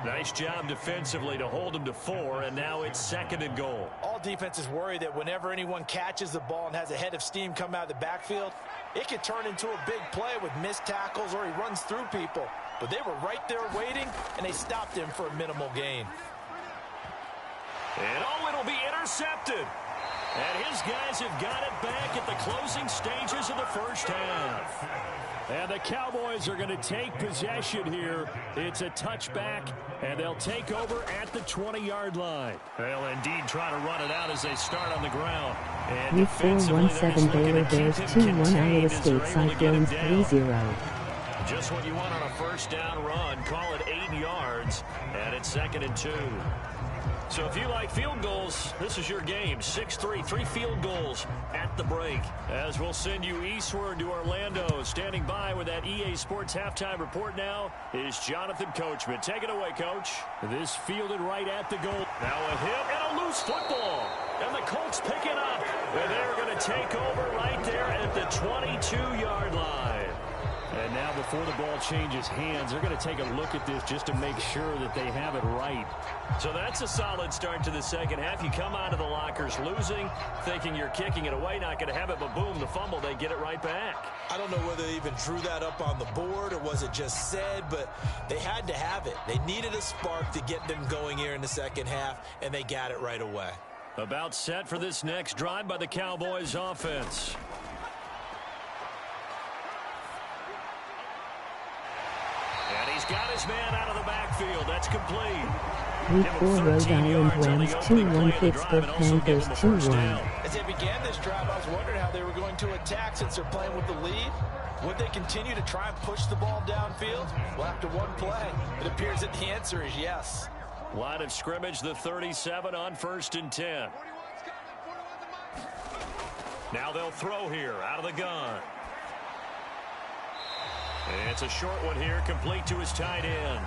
Nice job defensively to hold him to 4, and now it's 2nd and goal. All defenses worry that whenever anyone catches the ball and has a head of steam come out of the backfield, it could turn into a big play with missed tackles or he runs through people. But they were right there waiting, and they stopped him for a minimal gain. And it'll be intercepted. And his guys have got it back at the closing stages of the first half. And the Cowboys are going to take possession here. It's a touchback, and they'll take over at the 20-yard line. They'll indeed try to run it out as they start on the ground. And Week 417 Baylor Bears 2-1 Iowa State Cyclones 3-0. Just what you want on a first down run. Call it 8 yards, and it's 2nd and 2. So if you like field goals, this is your game. 6-3, 3 field goals at the break. As we'll send you eastward to Orlando. Standing by with that EA Sports halftime report now is Jonathan Coachman. Take it away, Coach. This fielded right at the goal. Now a hit and a loose football. And the Colts pick it up. And they're going to take over right there at the 22-yard line. And now before the ball changes hands, they're going to take a look at this just to make sure that they have it right. So that's a solid start to the second half. You come out of the lockers losing, thinking you're kicking it away, not going to have it, but boom, the fumble, they get it right back. I don't know whether they even drew that up on the board or was it just said, but they had to have it. They needed a spark to get them going here in the second half, and they got it right away. About set for this next drive by the Cowboys offense. And he's got his man out of the backfield. That's complete. Week 4 Rhode Island Rams 2-1 Pittsburgh Panthers 2-1. As they began this drive, I was wondering how they were going to attack since they're playing with the lead. Would they continue to try and push the ball downfield? Well, after one play, it appears that the answer is yes. Line of scrimmage, the 37 on 1st and 10. Now they'll throw here out of the gun. It's a short one here, complete to his tight end.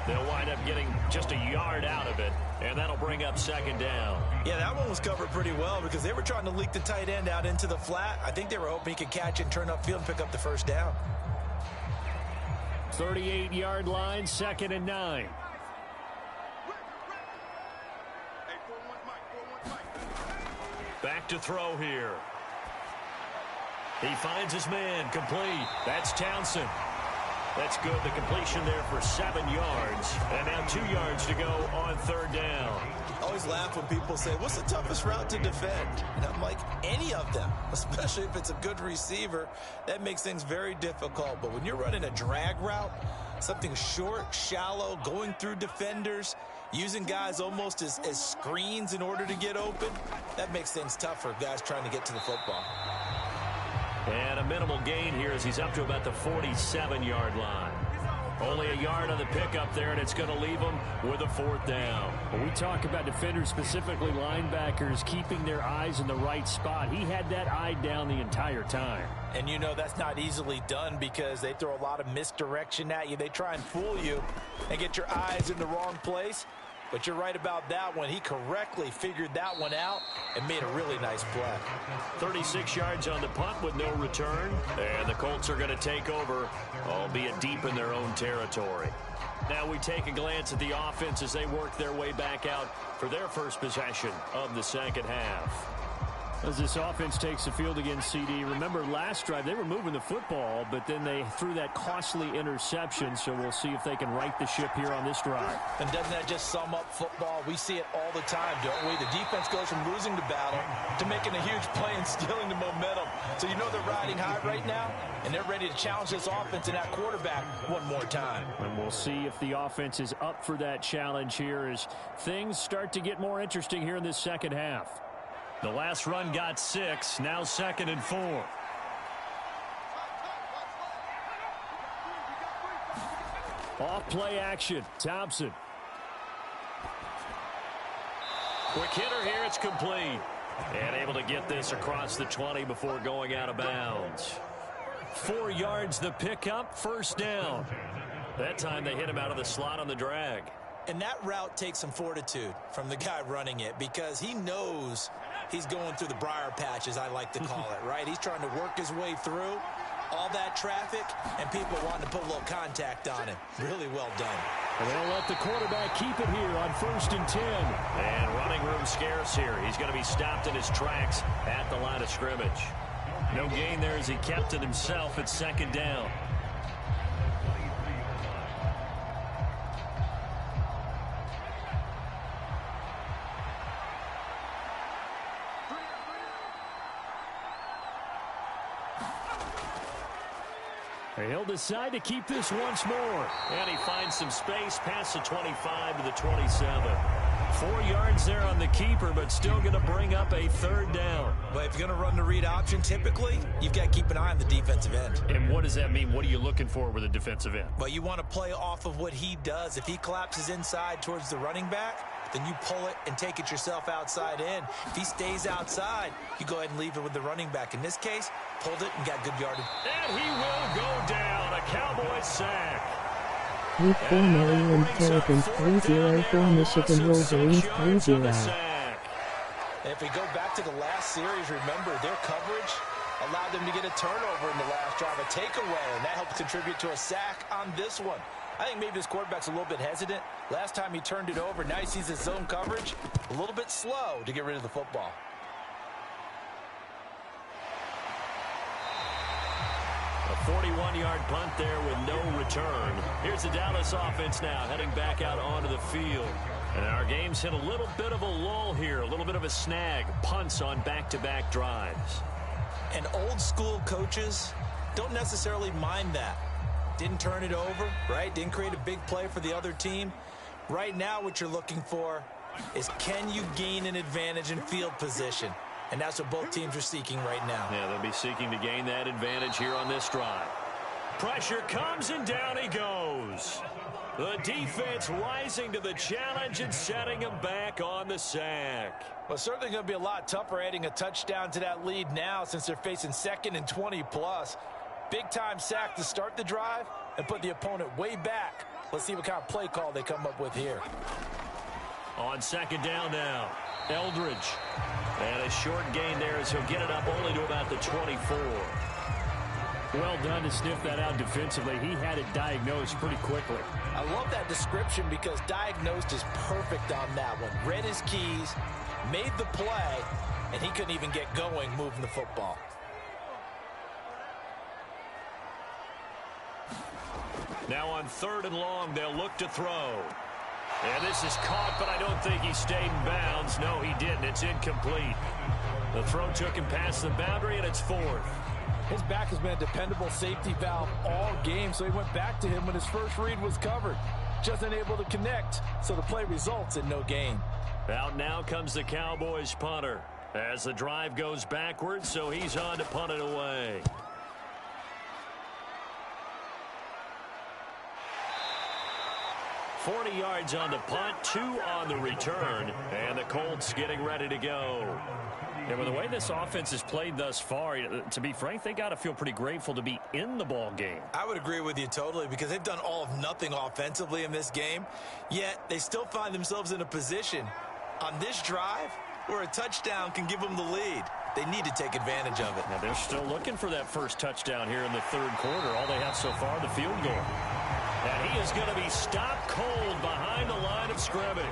They'll wind up getting just a yard out of it, and that'll bring up 2nd down. Yeah, that one was covered pretty well because they were trying to leak the tight end out into the flat. I think they were hoping he could catch and turn upfield and pick up the first down. 38-yard line, 2nd and 9. Back to throw here. He finds his man, complete. That's Townsend. That's good. The completion there for 7 yards. And now 2 yards to go on 3rd down. I always laugh when people say, what's the toughest route to defend? And I'm like, any of them, especially if it's a good receiver. That makes things very difficult. But when you're running a drag route, something short, shallow, going through defenders, using guys almost as screens in order to get open, that makes things tough for guys trying to get to the football. And a minimal gain here as he's up to about the 47-yard line. Only a yard on the pickup there, and it's going to leave him with a 4th down. When we talk about defenders, specifically linebackers, keeping their eyes in the right spot, he had that eye down the entire time. And you know that's not easily done because they throw a lot of misdirection at you. They try and fool you and get your eyes in the wrong place. But you're right about that one. He correctly figured that one out and made a really nice play. 36 yards on the punt with no return. And the Colts are going to take over, albeit deep in their own territory. Now we take a glance at the offense as they work their way back out for their first possession of the second half. As this offense takes the field against CD, remember last drive they were moving the football, but then they threw that costly interception, so we'll see if they can right the ship here on this drive. And doesn't that just sum up football? We see it all the time, don't we? The defense goes from losing the battle to making a huge play and stealing the momentum. So you know they're riding high right now, and they're ready to challenge this offense and that quarterback one more time. And we'll see if the offense is up for that challenge here as things start to get more interesting here in this second half. The last run got 6, now 2nd and 4. Off play action, Thompson. Quick hitter here, it's complete. And able to get this across the 20 before going out of bounds. 4 yards the pickup, first down. That time they hit him out of the slot on the drag. And that route takes some fortitude from the guy running it because he knows he's going through the briar patch, as I like to call it, right? He's trying to work his way through all that traffic and people wanting to put a little contact on him. Really well done. And they'll let the quarterback keep it here on 1st and 10. And running room scarce here. He's going to be stopped in his tracks at the line of scrimmage. No gain there as he kept it himself at 2nd down. He'll decide to keep this once more. And he finds some space past the 25 to the 27. 4 yards there on the keeper, but still going to bring up a 3rd down. But if you're going to run the read option, typically, you've got to keep an eye on the defensive end. And what does that mean? What are you looking for with a defensive end? Well, you want to play off of what he does. If he collapses inside towards the running back, then you pull it and take it yourself outside in. If he stays outside, you go ahead and leave it with the running back. In this case, pulled it and got good yardage. And he will go down. A Cowboys sack. Week 4 Maryland Terrapins 3-0 for Michigan Wolverines 3-0. If we go back to the last series, remember their coverage allowed them to get a turnover in the last drive, a takeaway, and that helped contribute to a sack on this one. I think maybe this quarterback's a little bit hesitant. Last time he turned it over, now he sees his zone coverage a little bit slow to get rid of the football. A 41-yard punt there with no return. Here's the Dallas offense now heading back out onto the field. And our game's hit a little bit of a lull here, a little bit of a snag. Punts on back-to-back drives. And old-school coaches don't necessarily mind that. Didn't turn it over, right? Didn't create a big play for the other team. Right now what you're looking for is can you gain an advantage in field position? And that's what both teams are seeking right now. Yeah, they'll be seeking to gain that advantage here on this drive. Pressure comes and down he goes. The defense rising to the challenge and setting him back on the sack. Well, certainly going to be a lot tougher adding a touchdown to that lead now since they're facing 2nd and 20+. Big-time sack to start the drive and put the opponent way back. Let's see what kind of play call they come up with here. On 2nd down now, Eldridge. And a short gain there as he'll get it up only to about the 24. Well done to sniff that out defensively. He had it diagnosed pretty quickly. I love that description because diagnosed is perfect on that one. Read his keys, made the play, and he couldn't even get going moving the football. Now on 3rd and long, they'll look to throw. And this is caught, but I don't think he stayed in bounds. No, he didn't. It's incomplete. The throw took him past the boundary, and it's 4th. His back has been a dependable safety valve all game, so he went back to him when his first read was covered. Just unable to connect, so the play results in no gain. Out now comes the Cowboys punter as the drive goes backwards, so he's on to punt it away. $40 yards on the punt, 2 on the return, and the Colts getting ready to go. Yeah, with the way this offense has played thus far, to be frank, they got to feel pretty grateful to be in the ball game. I would agree with you totally because they've done all of nothing offensively in this game, yet they still find themselves in a position on this drive where a touchdown can give them the lead. They need to take advantage of it. Now they're still looking for that first touchdown here in the 3rd quarter. All they have so far, the field goal. And he is going to be stopped cold behind the line of scrimmage.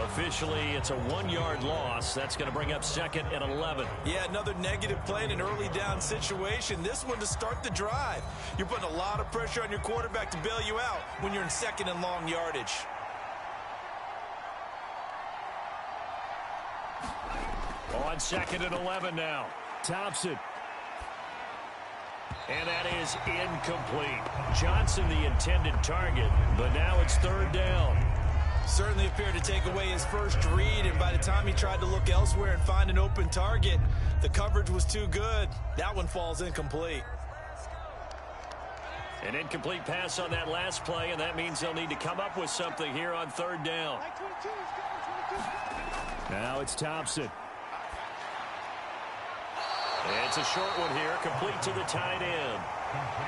Officially, it's a 1-yard loss. That's going to bring up 2nd and 11. Yeah, another negative play in an early down situation. This one to start the drive. You're putting a lot of pressure on your quarterback to bail you out when you're in 2nd and long yardage. On 2nd and 11 now. Thompson. And that is incomplete. Johnson the intended target, but now it's 3rd down. Certainly appeared to take away his first read, and by the time he tried to look elsewhere and find an open target, the coverage was too good. That one falls incomplete. An incomplete pass on that last play, and that means they'll need to come up with something here on 3rd down. Now it's Thompson. It's a short one here, complete to the tight end.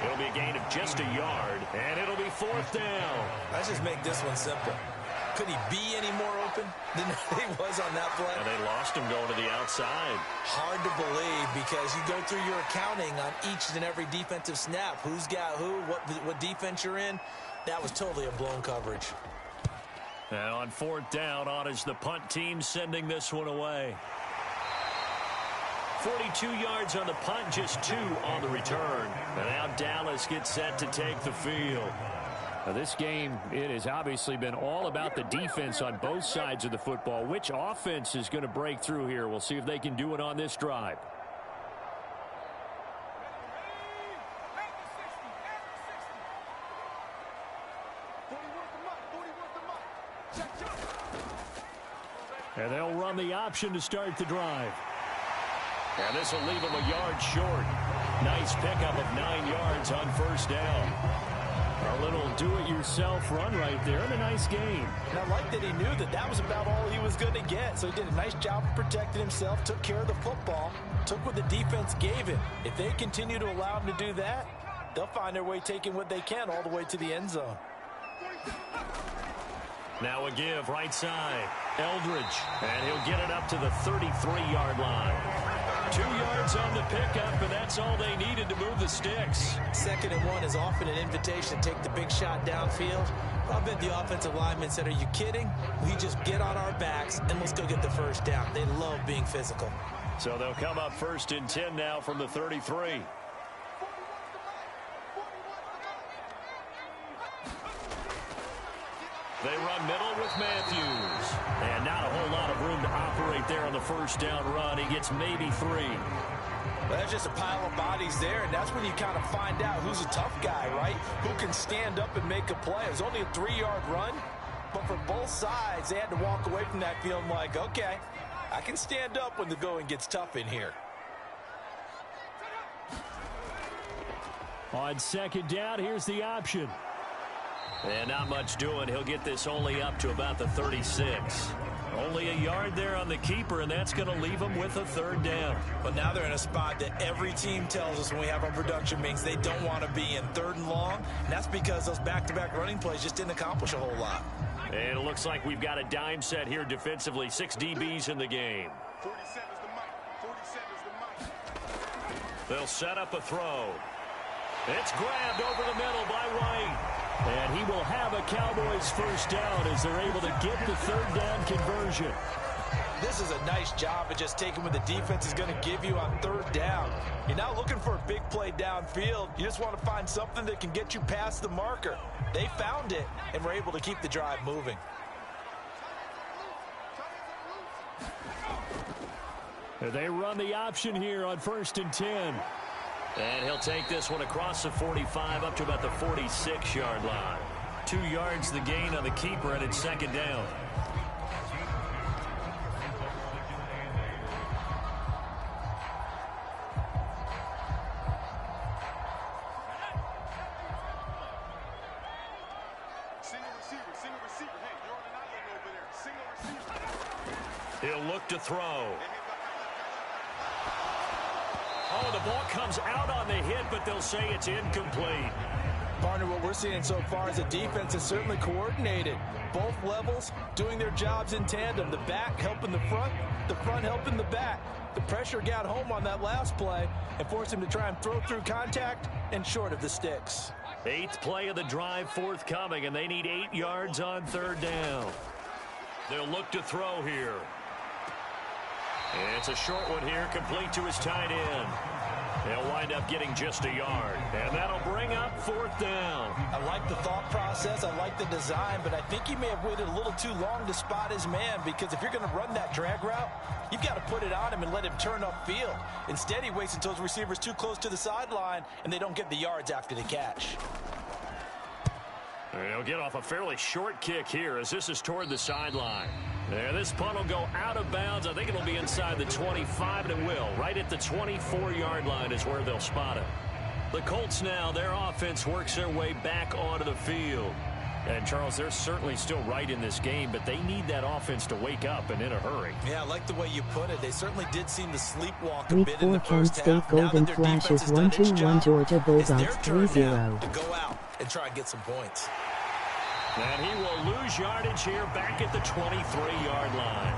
It'll be a gain of just a yard, and it'll be 4th down. Let's just make this one simple. Could he be any more open than he was on that play? And they lost him going to the outside. Hard to believe because you go through your accounting on each and every defensive snap. Who's got who, what defense you're in. That was totally a blown coverage. And on 4th down, on is the punt team sending this one away. 42 yards on the punt, just 2 on the return. And now Dallas gets set to take the field. Now this game, it has obviously been all about the defense on both sides of the football. Which offense is going to break through here? We'll see if they can do it on this drive. And they'll run the option to start the drive. And this will leave him a yard short. Nice pickup of 9 yards on 1st down. A little do-it-yourself run right there, and a nice game. And I like that he knew that that was about all he was going to get. So he did a nice job of protecting himself, took care of the football, took what the defense gave him. If they continue to allow him to do that, they'll find their way taking what they can all the way to the end zone. Now a give right side. Eldridge, and he'll get it up to the 33-yard line. 2 yards on the pickup, and that's all they needed to move the sticks. 2nd and 1 is often an invitation to take the big shot downfield. I bet the offensive lineman said, are you kidding? We just get on our backs, and let's go get the 1st down. They love being physical. So they'll come up 1st and 10 now from the 33. They run middle with Matthews. And not a whole lot of room to operate there on the 1st down run. He gets maybe 3. Well, that's just a pile of bodies there, and that's when you kind of find out who's a tough guy, right? Who can stand up and make a play. It was only a 3-yard run, but for both sides, they had to walk away from that feeling like, okay, I can stand up when the going gets tough in here. On 2nd down, here's the option. And not much doing. He'll get this only up to about the 36. Only a yard there on the keeper, and that's going to leave him with a 3rd down. But now they're in a spot that every team tells us when we have our production meetings they don't want to be in 3rd and long. And that's because those back-to-back running plays just didn't accomplish a whole lot. And it looks like we've got a dime set here defensively. 6 DBs in the game. 47's the mic. 47's the mic. They'll set up a throw. It's grabbed over the middle by White. And he will have a Cowboys 1st down as they're able to get the 3rd down conversion. This is a nice job of just taking what the defense is going to give you on 3rd down. You're not looking for a big play downfield. You just want to find something that can get you past the marker. They found it and were able to keep the drive moving. They run the option here on 1st and 10. And he'll take this one across the 45 up to about the 46-yard line. 2 yards the gain on the keeper, and it's 2nd down. Single receiver. Hey, you're on an island over there. Single receiver. He'll look to throw. Oh, the ball comes out on the hit, but they'll say it's incomplete. Partner, what we're seeing so far is a defense is certainly coordinated. Both levels doing their jobs in tandem. The back helping the front helping the back. The pressure got home on that last play and forced him to try and throw through contact and short of the sticks. 8th play of the drive forthcoming, and they need 8 yards on 3rd down. They'll look to throw here. It's a short one here, complete to his tight end. They'll wind up getting just a yard, and that'll bring up 4th down. I like the thought process, I like the design, but I think he may have waited a little too long to spot his man, because if you're going to run that drag route, you've got to put it on him and let him turn upfield. Instead, he waits until his receiver's too close to the sideline, and they don't get the yards after the catch. He'll get off a fairly short kick here as this is toward the sideline. There, this punt will go out of bounds. I think it'll be inside the 25, and it will. Right at the 24-yard line is where they'll spot it. The Colts now, their offense works their way back onto the field. And, Charles, they're certainly still right in this game, but they need that offense to wake up and in a hurry. Yeah, I like the way you put it. They certainly did seem to sleepwalk a Week bit in 4 the Kent first State half. Golden Now that their Flashes defense has done its 1-2-1 job, Georgia it's Bulldogs their turn 3-0. now to go out and try and get some points. And he will lose yardage here back at the 23-yard line.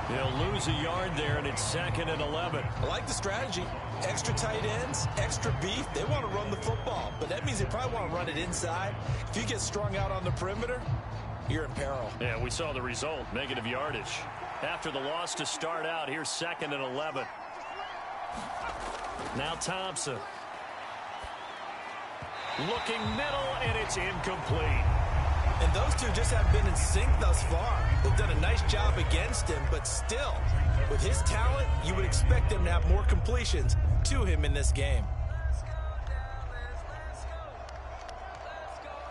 He'll lose a yard there, and it's 2nd and 11. I like the strategy. Extra tight ends, extra beef. They want to run the football, but that means they probably want to run it inside. If you get strung out on the perimeter, you're in peril. Yeah, we saw the result, negative yardage. After the loss to start out, here's 2nd and 11. Now Thompson. Looking middle, and it's incomplete. And those two just haven't been in sync thus far. They've done a nice job against him, but still, with his talent, you would expect him to have more completions to him in this game.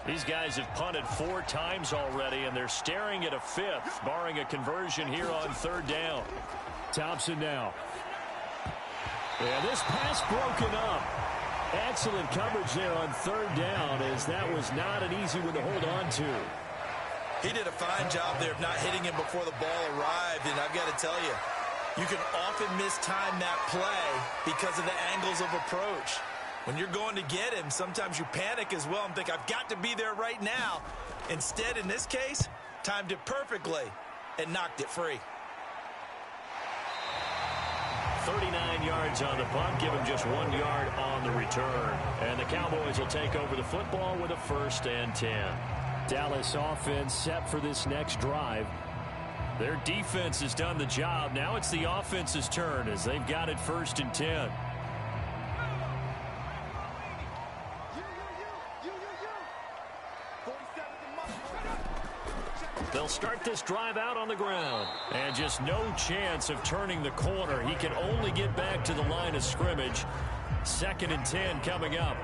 These guys have punted 4 times already, and they're staring at a 5th, barring a conversion here on 3rd down. Thompson now. And this pass broken up. Excellent coverage there on 3rd down, as that was not an easy one to hold on to. He did a fine job there of not hitting him before the ball arrived, and I've got to tell you, you can often mistime that play because of the angles of approach. When you're going to get him, sometimes you panic as well and think, I've got to be there right now. Instead, in this case, timed it perfectly and knocked it free. 39 yards on the punt, give him just 1 yard on the return. And the Cowboys will take over the football with a 1st and 10. Dallas offense set for this next drive. Their defense has done the job. Now it's the offense's turn as they've got it 1st and 10. They'll start this drive out on the ground. And just no chance of turning the corner. He can only get back to the line of scrimmage. 2nd and 10 coming up.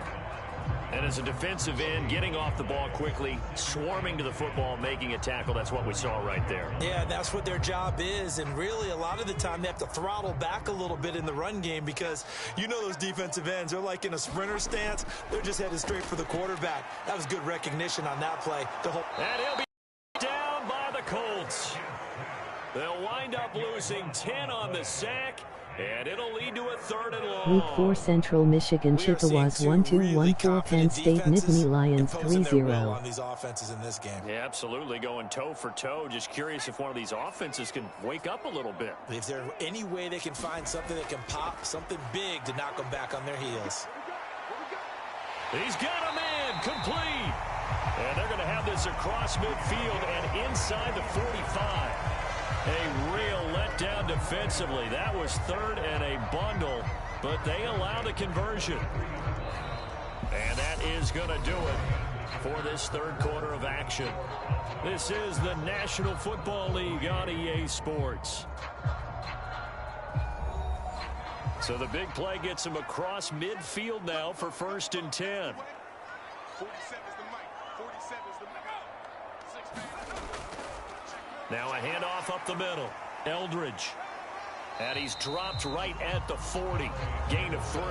And as a defensive end, getting off the ball quickly, swarming to the football, making a tackle. That's what we saw right there. Yeah, that's what their job is. And really, a lot of the time, they have to throttle back a little bit in the run game because you know those defensive ends, they're like in a sprinter stance. They're just headed straight for the quarterback. That was good recognition on that play. And he'll be down by the Colts. They'll wind up losing 10 on the sack, and it'll lead to a 3rd and long. Week 4 Central Michigan Chippewas 1-2-1-4 Penn State Nittany Lions 3-0. On these offenses in this game. Yeah, absolutely, going toe for toe. Just curious if one of these offenses can wake up a little bit. If there's any way they can find something that can pop, something big to knock them back on their heels. He's got a man, complete. And they're going to have this across midfield and inside the 45. A real letdown defensively. That was 3rd and a bundle, but they allow the conversion. And that is going to do it for this 3rd quarter of action. This is the National Football League on EA Sports. So the big play gets him across midfield now for 1st and 10. 47 is the mic. 47 is the mic. 6 man. Now a handoff up the middle. Eldridge. And he's dropped right at the 40. Gain of 3.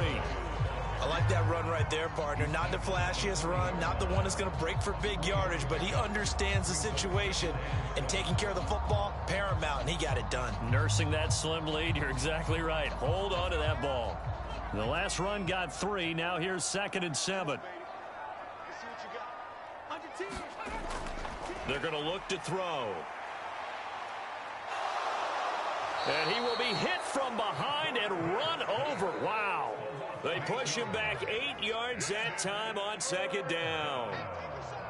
I like that run right there, partner. Not the flashiest run, not the one that's going to break for big yardage, but he understands the situation, and taking care of the football, paramount, and he got it done. Nursing that slim lead, you're exactly right. Hold on to that ball. The last run got 3. Now here's 2nd and 7. They're going to look to throw. And he will be hit from behind and run over. Wow. They push him back 8 yards that time on 2nd down.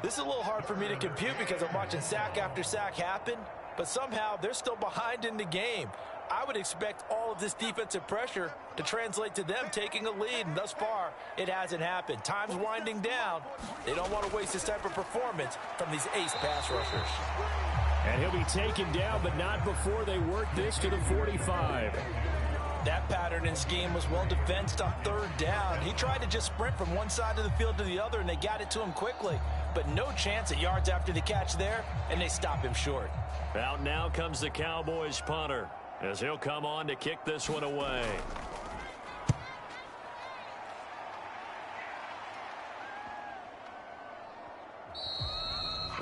This is a little hard for me to compute because I'm watching sack after sack happen, but somehow they're still behind in the game. I would expect all of this defensive pressure to translate to them taking a lead, and thus far, it hasn't happened. Time's winding down. They don't want to waste this type of performance from these ace pass rushers. And he'll be taken down, but not before they work this to the 45. That pattern and scheme was well defensed on 3rd down. He tried to just sprint from one side of the field to the other, and they got it to him quickly. But no chance at yards after the catch there, and they stop him short. Out now comes the Cowboys punter, as he'll come on to kick this one away.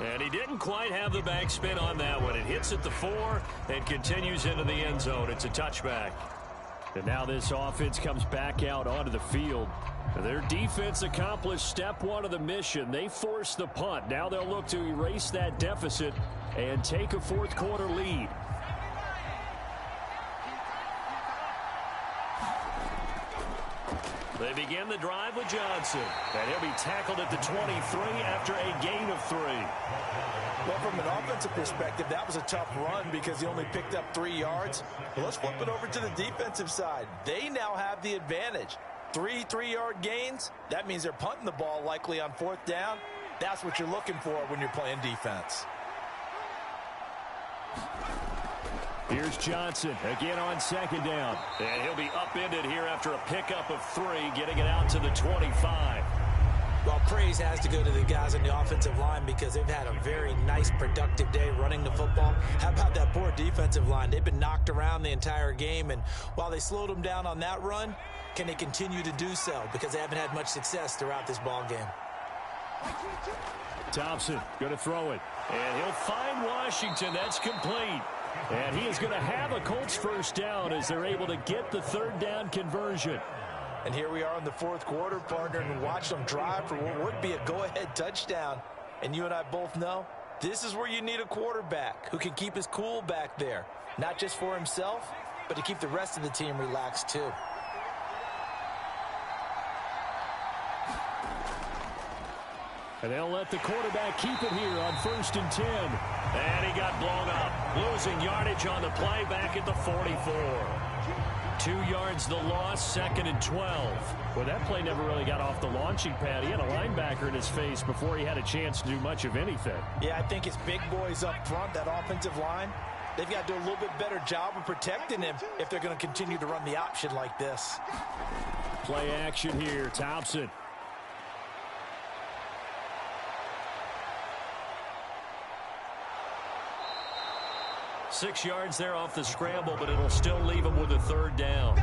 And he didn't quite have the backspin on that one. It hits at the 4 and continues into the end zone. It's a touchback. And now this offense comes back out onto the field. Their defense accomplished step 1 of the mission. They forced the punt. Now they'll look to erase that deficit and take a fourth quarter lead. They begin the drive with Johnson. And he'll be tackled at the 23 after a gain of 3. Well, from an offensive perspective, that was a tough run because he only picked up 3 yards. Well, let's flip it over to the defensive side. They now have the advantage. 3 3-yard gains. That means they're punting the ball likely on 4th down. That's what you're looking for when you're playing defense. Here's Johnson again on 2nd down. And he'll be upended here after a pickup of 3, getting it out to the 25. Well, praise has to go to the guys on the offensive line because they've had a very nice, productive day running the football. How about that poor defensive line? They've been knocked around the entire game, and while they slowed them down on that run, can they continue to do so? Because they haven't had much success throughout this ball game. Thompson going to throw it. And he'll find Washington. That's complete. And he is going to have a Colts first down as they're able to get the 3rd down conversion. And here we are in the 4th quarter, partner, and watch them drive for what would be a go-ahead touchdown. And you and I both know this is where you need a quarterback who can keep his cool back there. Not just for himself, but to keep the rest of the team relaxed too. And they'll let the quarterback keep it here on 1st and 10. And he got blown up. Losing yardage on the play back at the 44. 2 yards the loss, 2nd and 12. Well, that play never really got off the launching pad. He had a linebacker in his face before he had a chance to do much of anything. Yeah, I think it's big boys up front, that offensive line. They've got to do a little bit better job of protecting him if they're going to continue to run the option like this. Play action here, Thompson. Six yards there off the scramble, but it'll still leave him with a 3rd down.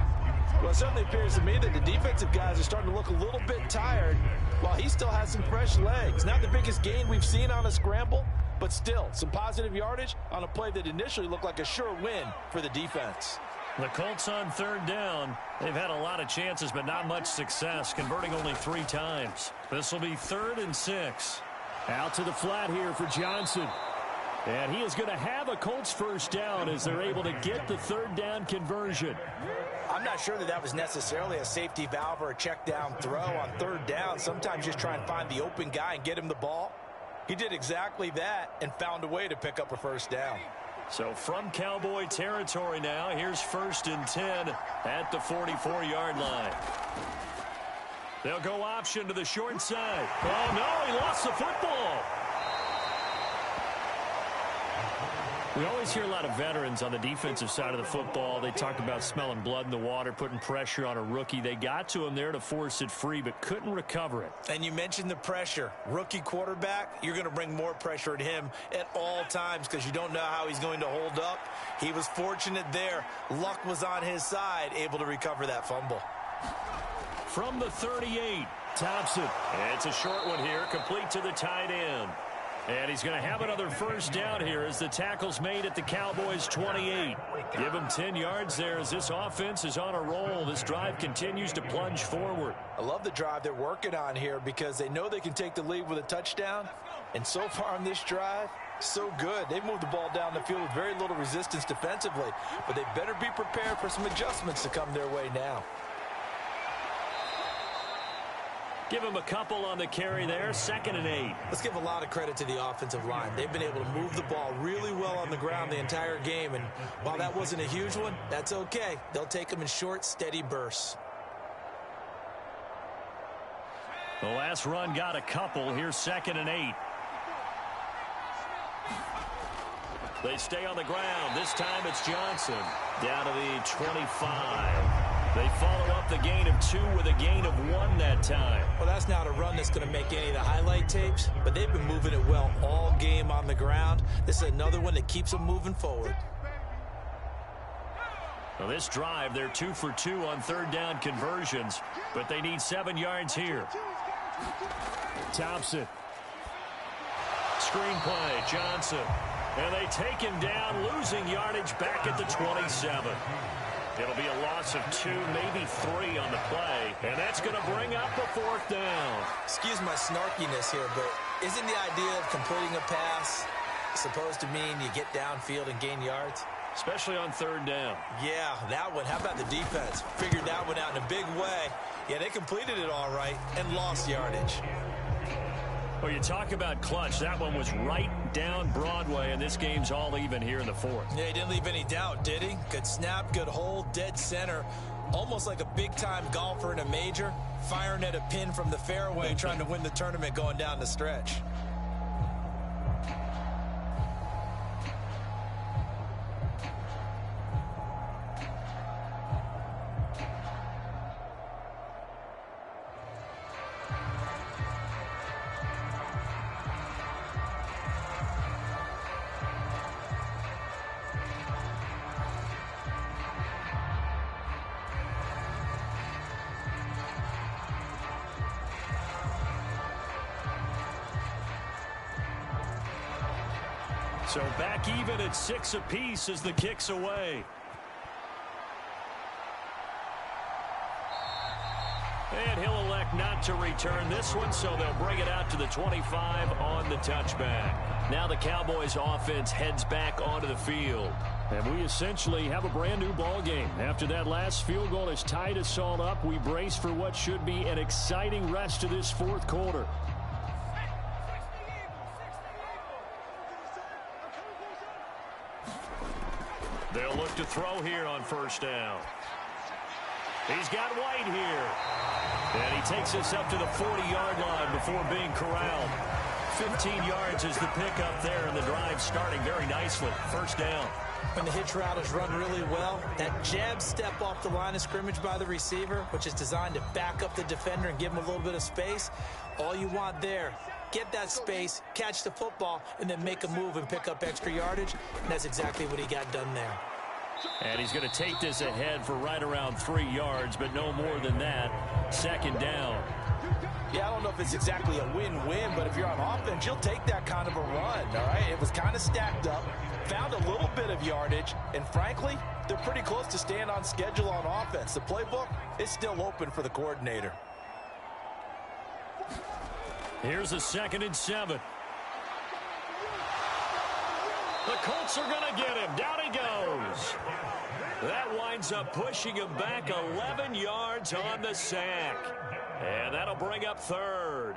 Well, it certainly appears to me that the defensive guys are starting to look a little bit tired while he still has some fresh legs. Not the biggest gain we've seen on a scramble, but still some positive yardage on a play that initially looked like a sure win for the defense. The Colts on 3rd down. They've had a lot of chances, but not much success, converting only 3 times. This will be 3rd and 6. Out to the flat here for Johnson. And he is going to have a Colts first down as they're able to get the 3rd down conversion. I'm not sure that that was necessarily a safety valve or a check down throw on 3rd down. Sometimes just try and find the open guy and get him the ball. He did exactly that and found a way to pick up a first down. So from Cowboy territory now, here's 1st and 10 at the 44-yard line. They'll go option to the short side. Oh, no, he lost the football. We always hear a lot of veterans on the defensive side of the football. They talk about smelling blood in the water, putting pressure on a rookie. They got to him there to force it free, but couldn't recover it. And you mentioned the pressure. Rookie quarterback, you're going to bring more pressure at him at all times because you don't know how he's going to hold up. He was fortunate there. Luck was on his side, able to recover that fumble. From the 38, Thompson. It's a short one here, complete to the tight end. And he's going to have another first down here as the tackle's made at the Cowboys' 28. Give him 10 yards there as this offense is on a roll. This drive continues to plunge forward. I love the drive they're working on here because they know they can take the lead with a touchdown. And so far on this drive, so good. They've moved the ball down the field with very little resistance defensively. But they better be prepared for some adjustments to come their way now. Give him a couple on the carry there, 2nd and 8. Let's give a lot of credit to the offensive line. They've been able to move the ball really well on the ground the entire game. And while that wasn't a huge one, that's okay. They'll take them in short, steady bursts. The last run got a couple. Here's 2nd and 8. They stay on the ground. This time it's Johnson down to the 25. They follow up the gain of 2 with a gain of 1 that time. Well, that's not a run that's going to make any of the highlight tapes, but they've been moving it well all game on the ground. This is another one that keeps them moving forward. Well, this drive, they're 2 for 2 on 3rd down conversions, but they need 7 yards here. Thompson. screenplay. Johnson. And they take him down, losing yardage back at the 27. It'll be a loss of 2, maybe 3 on the play. And that's going to bring up a 4th down. Excuse my snarkiness here, but isn't the idea of completing a pass supposed to mean you get downfield and gain yards? Especially on 3rd down. Yeah, that one. How about the defense? Figured that one out in a big way. Yeah, they completed it all right and lost yardage. Well, you talk about clutch. That one was right down Broadway, and this game's all even here in the 4th. Yeah, he didn't leave any doubt, did he? Good snap, good hold, dead center. Almost like a big-time golfer in a major, firing at a pin from the fairway, trying to win the tournament going down the stretch. So back even at 6 apiece as the kick's away. And he'll elect not to return this one, so they'll bring it out to the 25 on the touchback. Now the Cowboys offense heads back onto the field. And we essentially have a brand new ball game. After that last field goal has tied us all up, we brace for what should be an exciting rest of this 4th quarter. They'll look to throw here on 1st down. He's got White here. And he takes us up to the 40-yard line before being corralled. 15 yards is the pickup there, and the drive starting very nicely. 1st down. When the hitch route is run really well, that jab step off the line of scrimmage by the receiver, which is designed to back up the defender and give him a little bit of space, all you want there, get that space, catch the football, and then make a move and pick up extra yardage. And that's exactly what he got done there. And he's going to take this ahead for right around 3 yards, but no more than that. 2nd down. Yeah, I don't know if it's exactly a win-win, but if you're on offense, you'll take that kind of a run, all right? It was kind of stacked up, found a little bit of yardage, and frankly, they're pretty close to staying on schedule on offense. The playbook is still open for the coordinator. Here's a 2nd and 7. The Colts are going to get him. Down he goes. That winds up pushing him back 11 yards on the sack. And that'll bring up 3rd.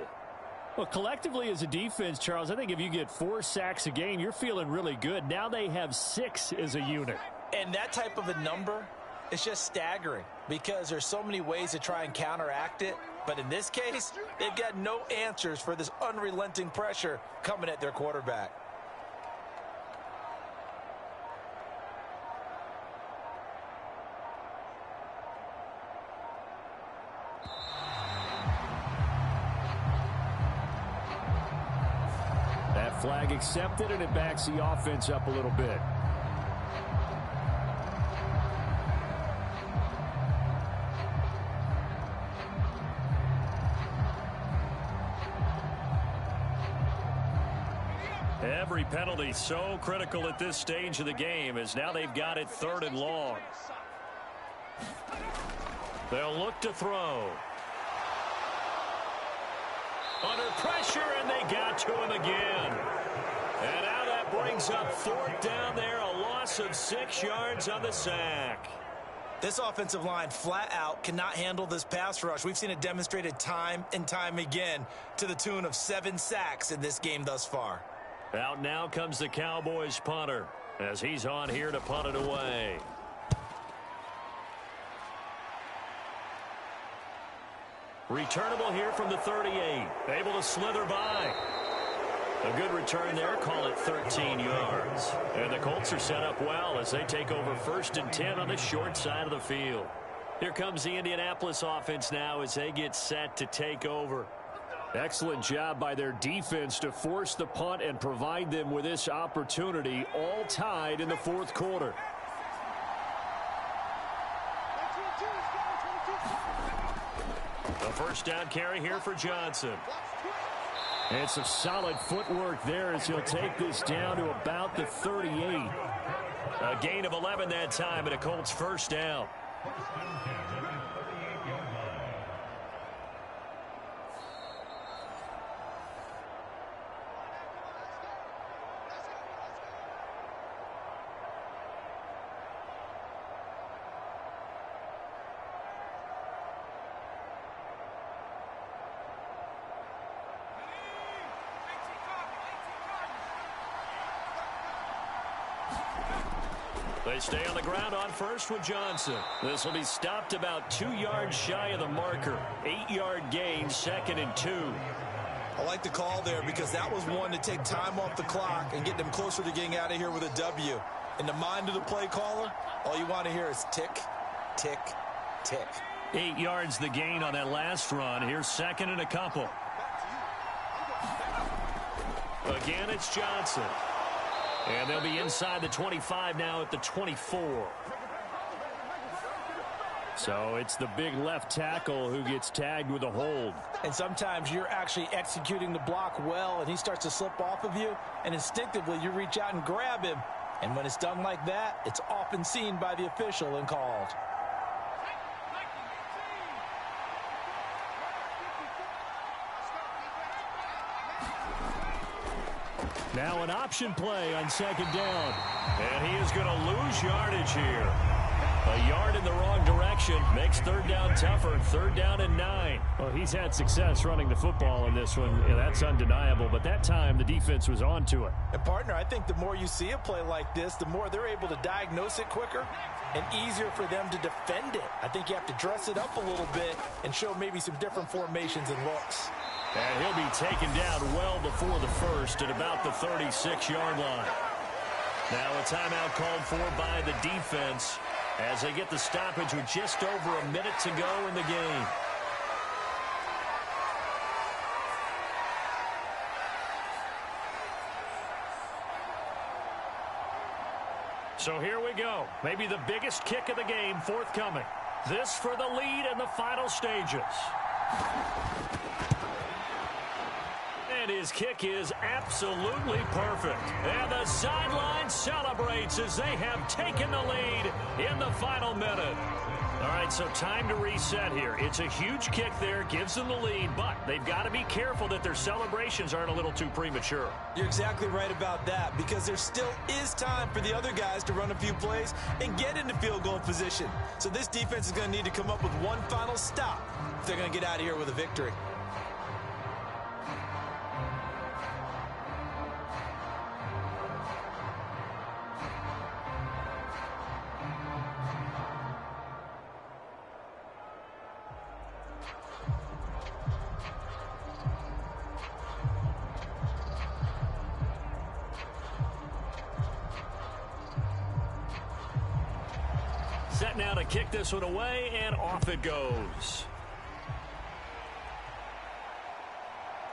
Well, collectively as a defense, Charles, I think if you get 4 sacks a game, you're feeling really good. Now they have 6 as a unit. And that type of a number is just staggering because there's so many ways to try and counteract it. But in this case, they've got no answers for this unrelenting pressure coming at their quarterback. That flag accepted, and it backs the offense up a little bit. Every penalty so critical at this stage of the game as now they've got it 3rd and long. They'll look to throw. Under pressure, and they got to him again. And now that brings up 4th down there, a loss of 6 yards on the sack. This offensive line flat out cannot handle this pass rush. We've seen it demonstrated time and time again to the tune of 7 sacks in this game thus far. Out now comes the Cowboys punter as he's on here to punt it away. Returnable here from the 38. Able to slither by. A good return there. Call it 13 yards. And the Colts are set up well as they take over 1st and 10 on the short side of the field. Here comes the Indianapolis offense now as they get set to take over. Excellent job by their defense to force the punt and provide them with this opportunity, all tied in the 4th quarter. A 1st down carry here for Johnson. And some solid footwork there as he'll take this down to about the 38. A gain of 11 that time and a Colts first down. They stay on the ground on first with Johnson. This will be stopped about 2 yards shy of the marker. 8-yard gain, 2nd and 2. I like the call there because that was one to take time off the clock and get them closer to getting out of here with a W. In the mind of the play caller, all you want to hear is tick, tick, tick. 8 yards the gain on that last run. Here's 2nd and a couple. Again, it's Johnson. And they'll be inside the 25 now at the 24. So it's the big left tackle who gets tagged with a hold. And sometimes you're actually executing the block well, and he starts to slip off of you, and instinctively you reach out and grab him. And when it's done like that, it's often seen by the official and called. Now an option play on 2nd down. And he is going to lose yardage here. A yard in the wrong direction makes 3rd down tougher. 3rd down and 9. Well, he's had success running the football in this one. Yeah, that's undeniable. But that time, the defense was on to it. And, partner, I think the more you see a play like this, the more they're able to diagnose it quicker and easier for them to defend it. I think you have to dress it up a little bit and show maybe some different formations and looks. And he'll be taken down well before the first at about the 36-yard line. Now a timeout called for by the defense as they get the stoppage with just over a minute to go in the game. So here we go. Maybe the biggest kick of the game forthcoming. This for the lead in the final stages. And his kick is absolutely perfect. And the sideline celebrates as they have taken the lead in the final minute. All right, so time to reset here. It's a huge kick there, gives them the lead, but they've got to be careful that their celebrations aren't a little too premature. You're exactly right about that because there still is time for the other guys to run a few plays and get into field goal position. So this defense is going to need to come up with one final stop if they're going to get out of here with a victory. Set now to kick this one away, and off it goes.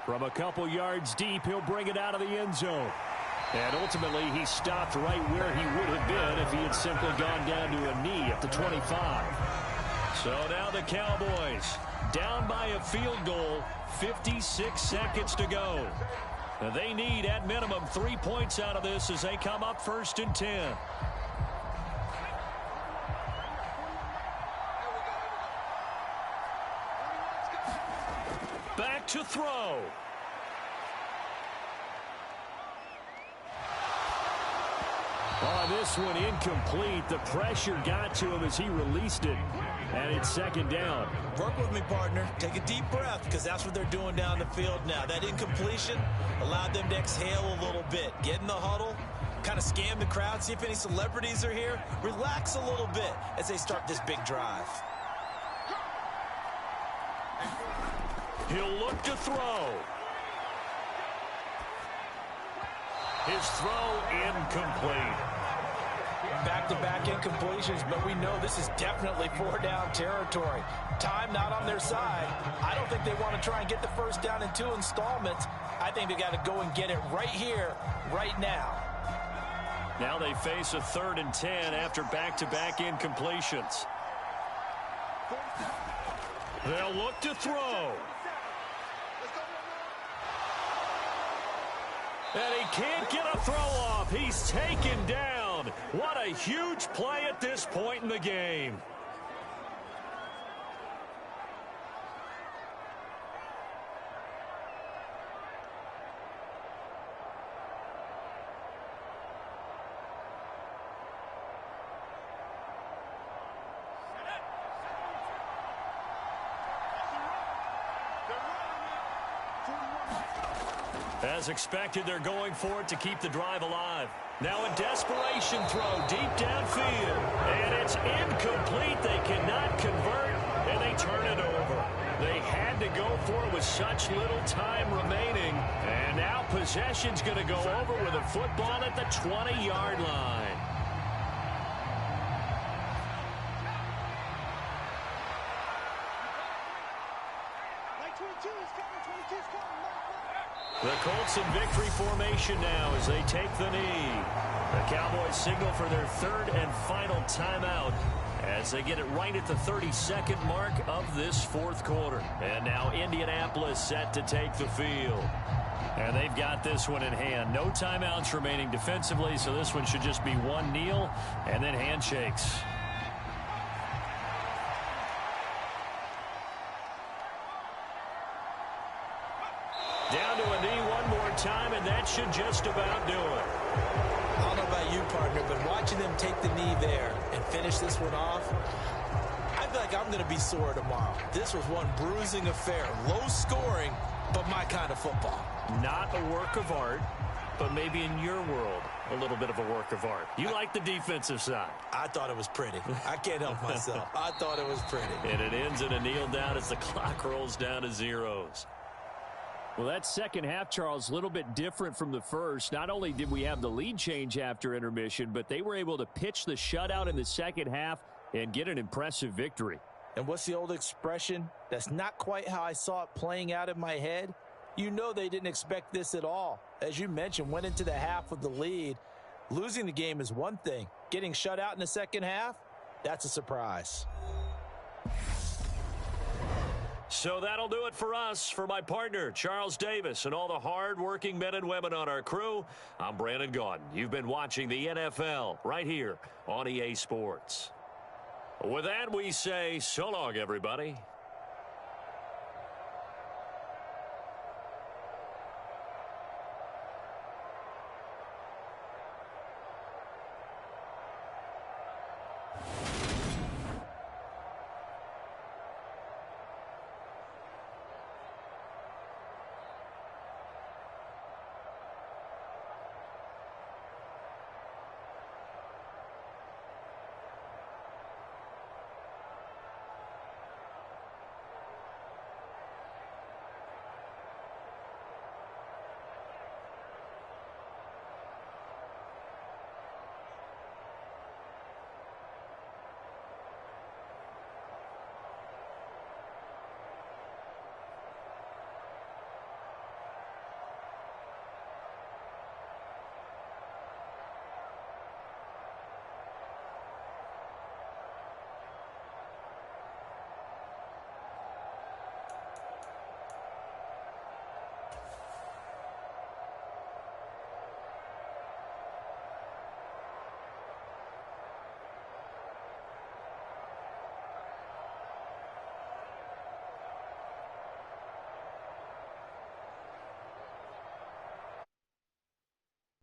From a couple yards deep, he'll bring it out of the end zone. And ultimately, he stopped right where he would have been if he had simply gone down to a knee at the 25. So now the Cowboys down by a field goal, 56 seconds to go. They need, at minimum, 3 points out of this as they come up 1st and 10. Back to throw. Oh, this one incomplete. The pressure got to him as he released it. And it's 2nd down. Work with me, partner. Take a deep breath because that's what they're doing down the field now. That incompletion allowed them to exhale a little bit. Get in the huddle, kind of scan the crowd, see if any celebrities are here. Relax a little bit as they start this big drive. He'll look to throw. His throw incomplete. Back-to-back incompletions, but we know this is definitely 4-down territory. Time not on their side. I don't think they want to try and get the 1st down in 2 installments. I think they got to go and get it right here, right now. Now they face a 3rd and 10 after back-to-back incompletions. They'll look to throw. And he can't get a throw off. He's taken down. What a huge play at this point in the game. As expected, they're going for it to keep the drive alive. Now a desperation throw deep downfield. And it's incomplete. They cannot convert, and they turn it over. They had to go for it with such little time remaining. And now possession's going to go over with a football at the 20-yard line. The Colts in victory formation now as they take the knee. The Cowboys signal for their third and final timeout as they get it right at the 32nd mark of this fourth quarter. And now Indianapolis set to take the field. And they've got this one in hand. No timeouts remaining defensively, so this one should just be one kneel and then handshakes. Down to a knee one more time, and that should just about do it. I don't know about you, partner, but watching them take the knee there and finish this one off, I feel like I'm going to be sore tomorrow. This was one bruising affair. Low scoring, but my kind of football. Not a work of art, but maybe in your world, a little bit of a work of art. You like the defensive side. I thought it was pretty. I can't help myself. I thought it was pretty. And it ends in a kneel down as the clock rolls down to zeros. Well, that second half, Charles, a little bit different from the first. Not only did we have the lead change after intermission, but they were able to pitch the shutout in the second half and get an impressive victory. And what's the old expression? That's not quite how I saw it playing out in my head. You know they didn't expect this at all. As you mentioned, went into the half with the lead. Losing the game is one thing. Getting shut out in the second half, that's a surprise. So that'll do it for us. For my partner, Charles Davis, and all the hard-working men and women on our crew, I'm Brandon Gaudin. You've been watching the NFL right here on EA Sports. With that, we say so long, everybody.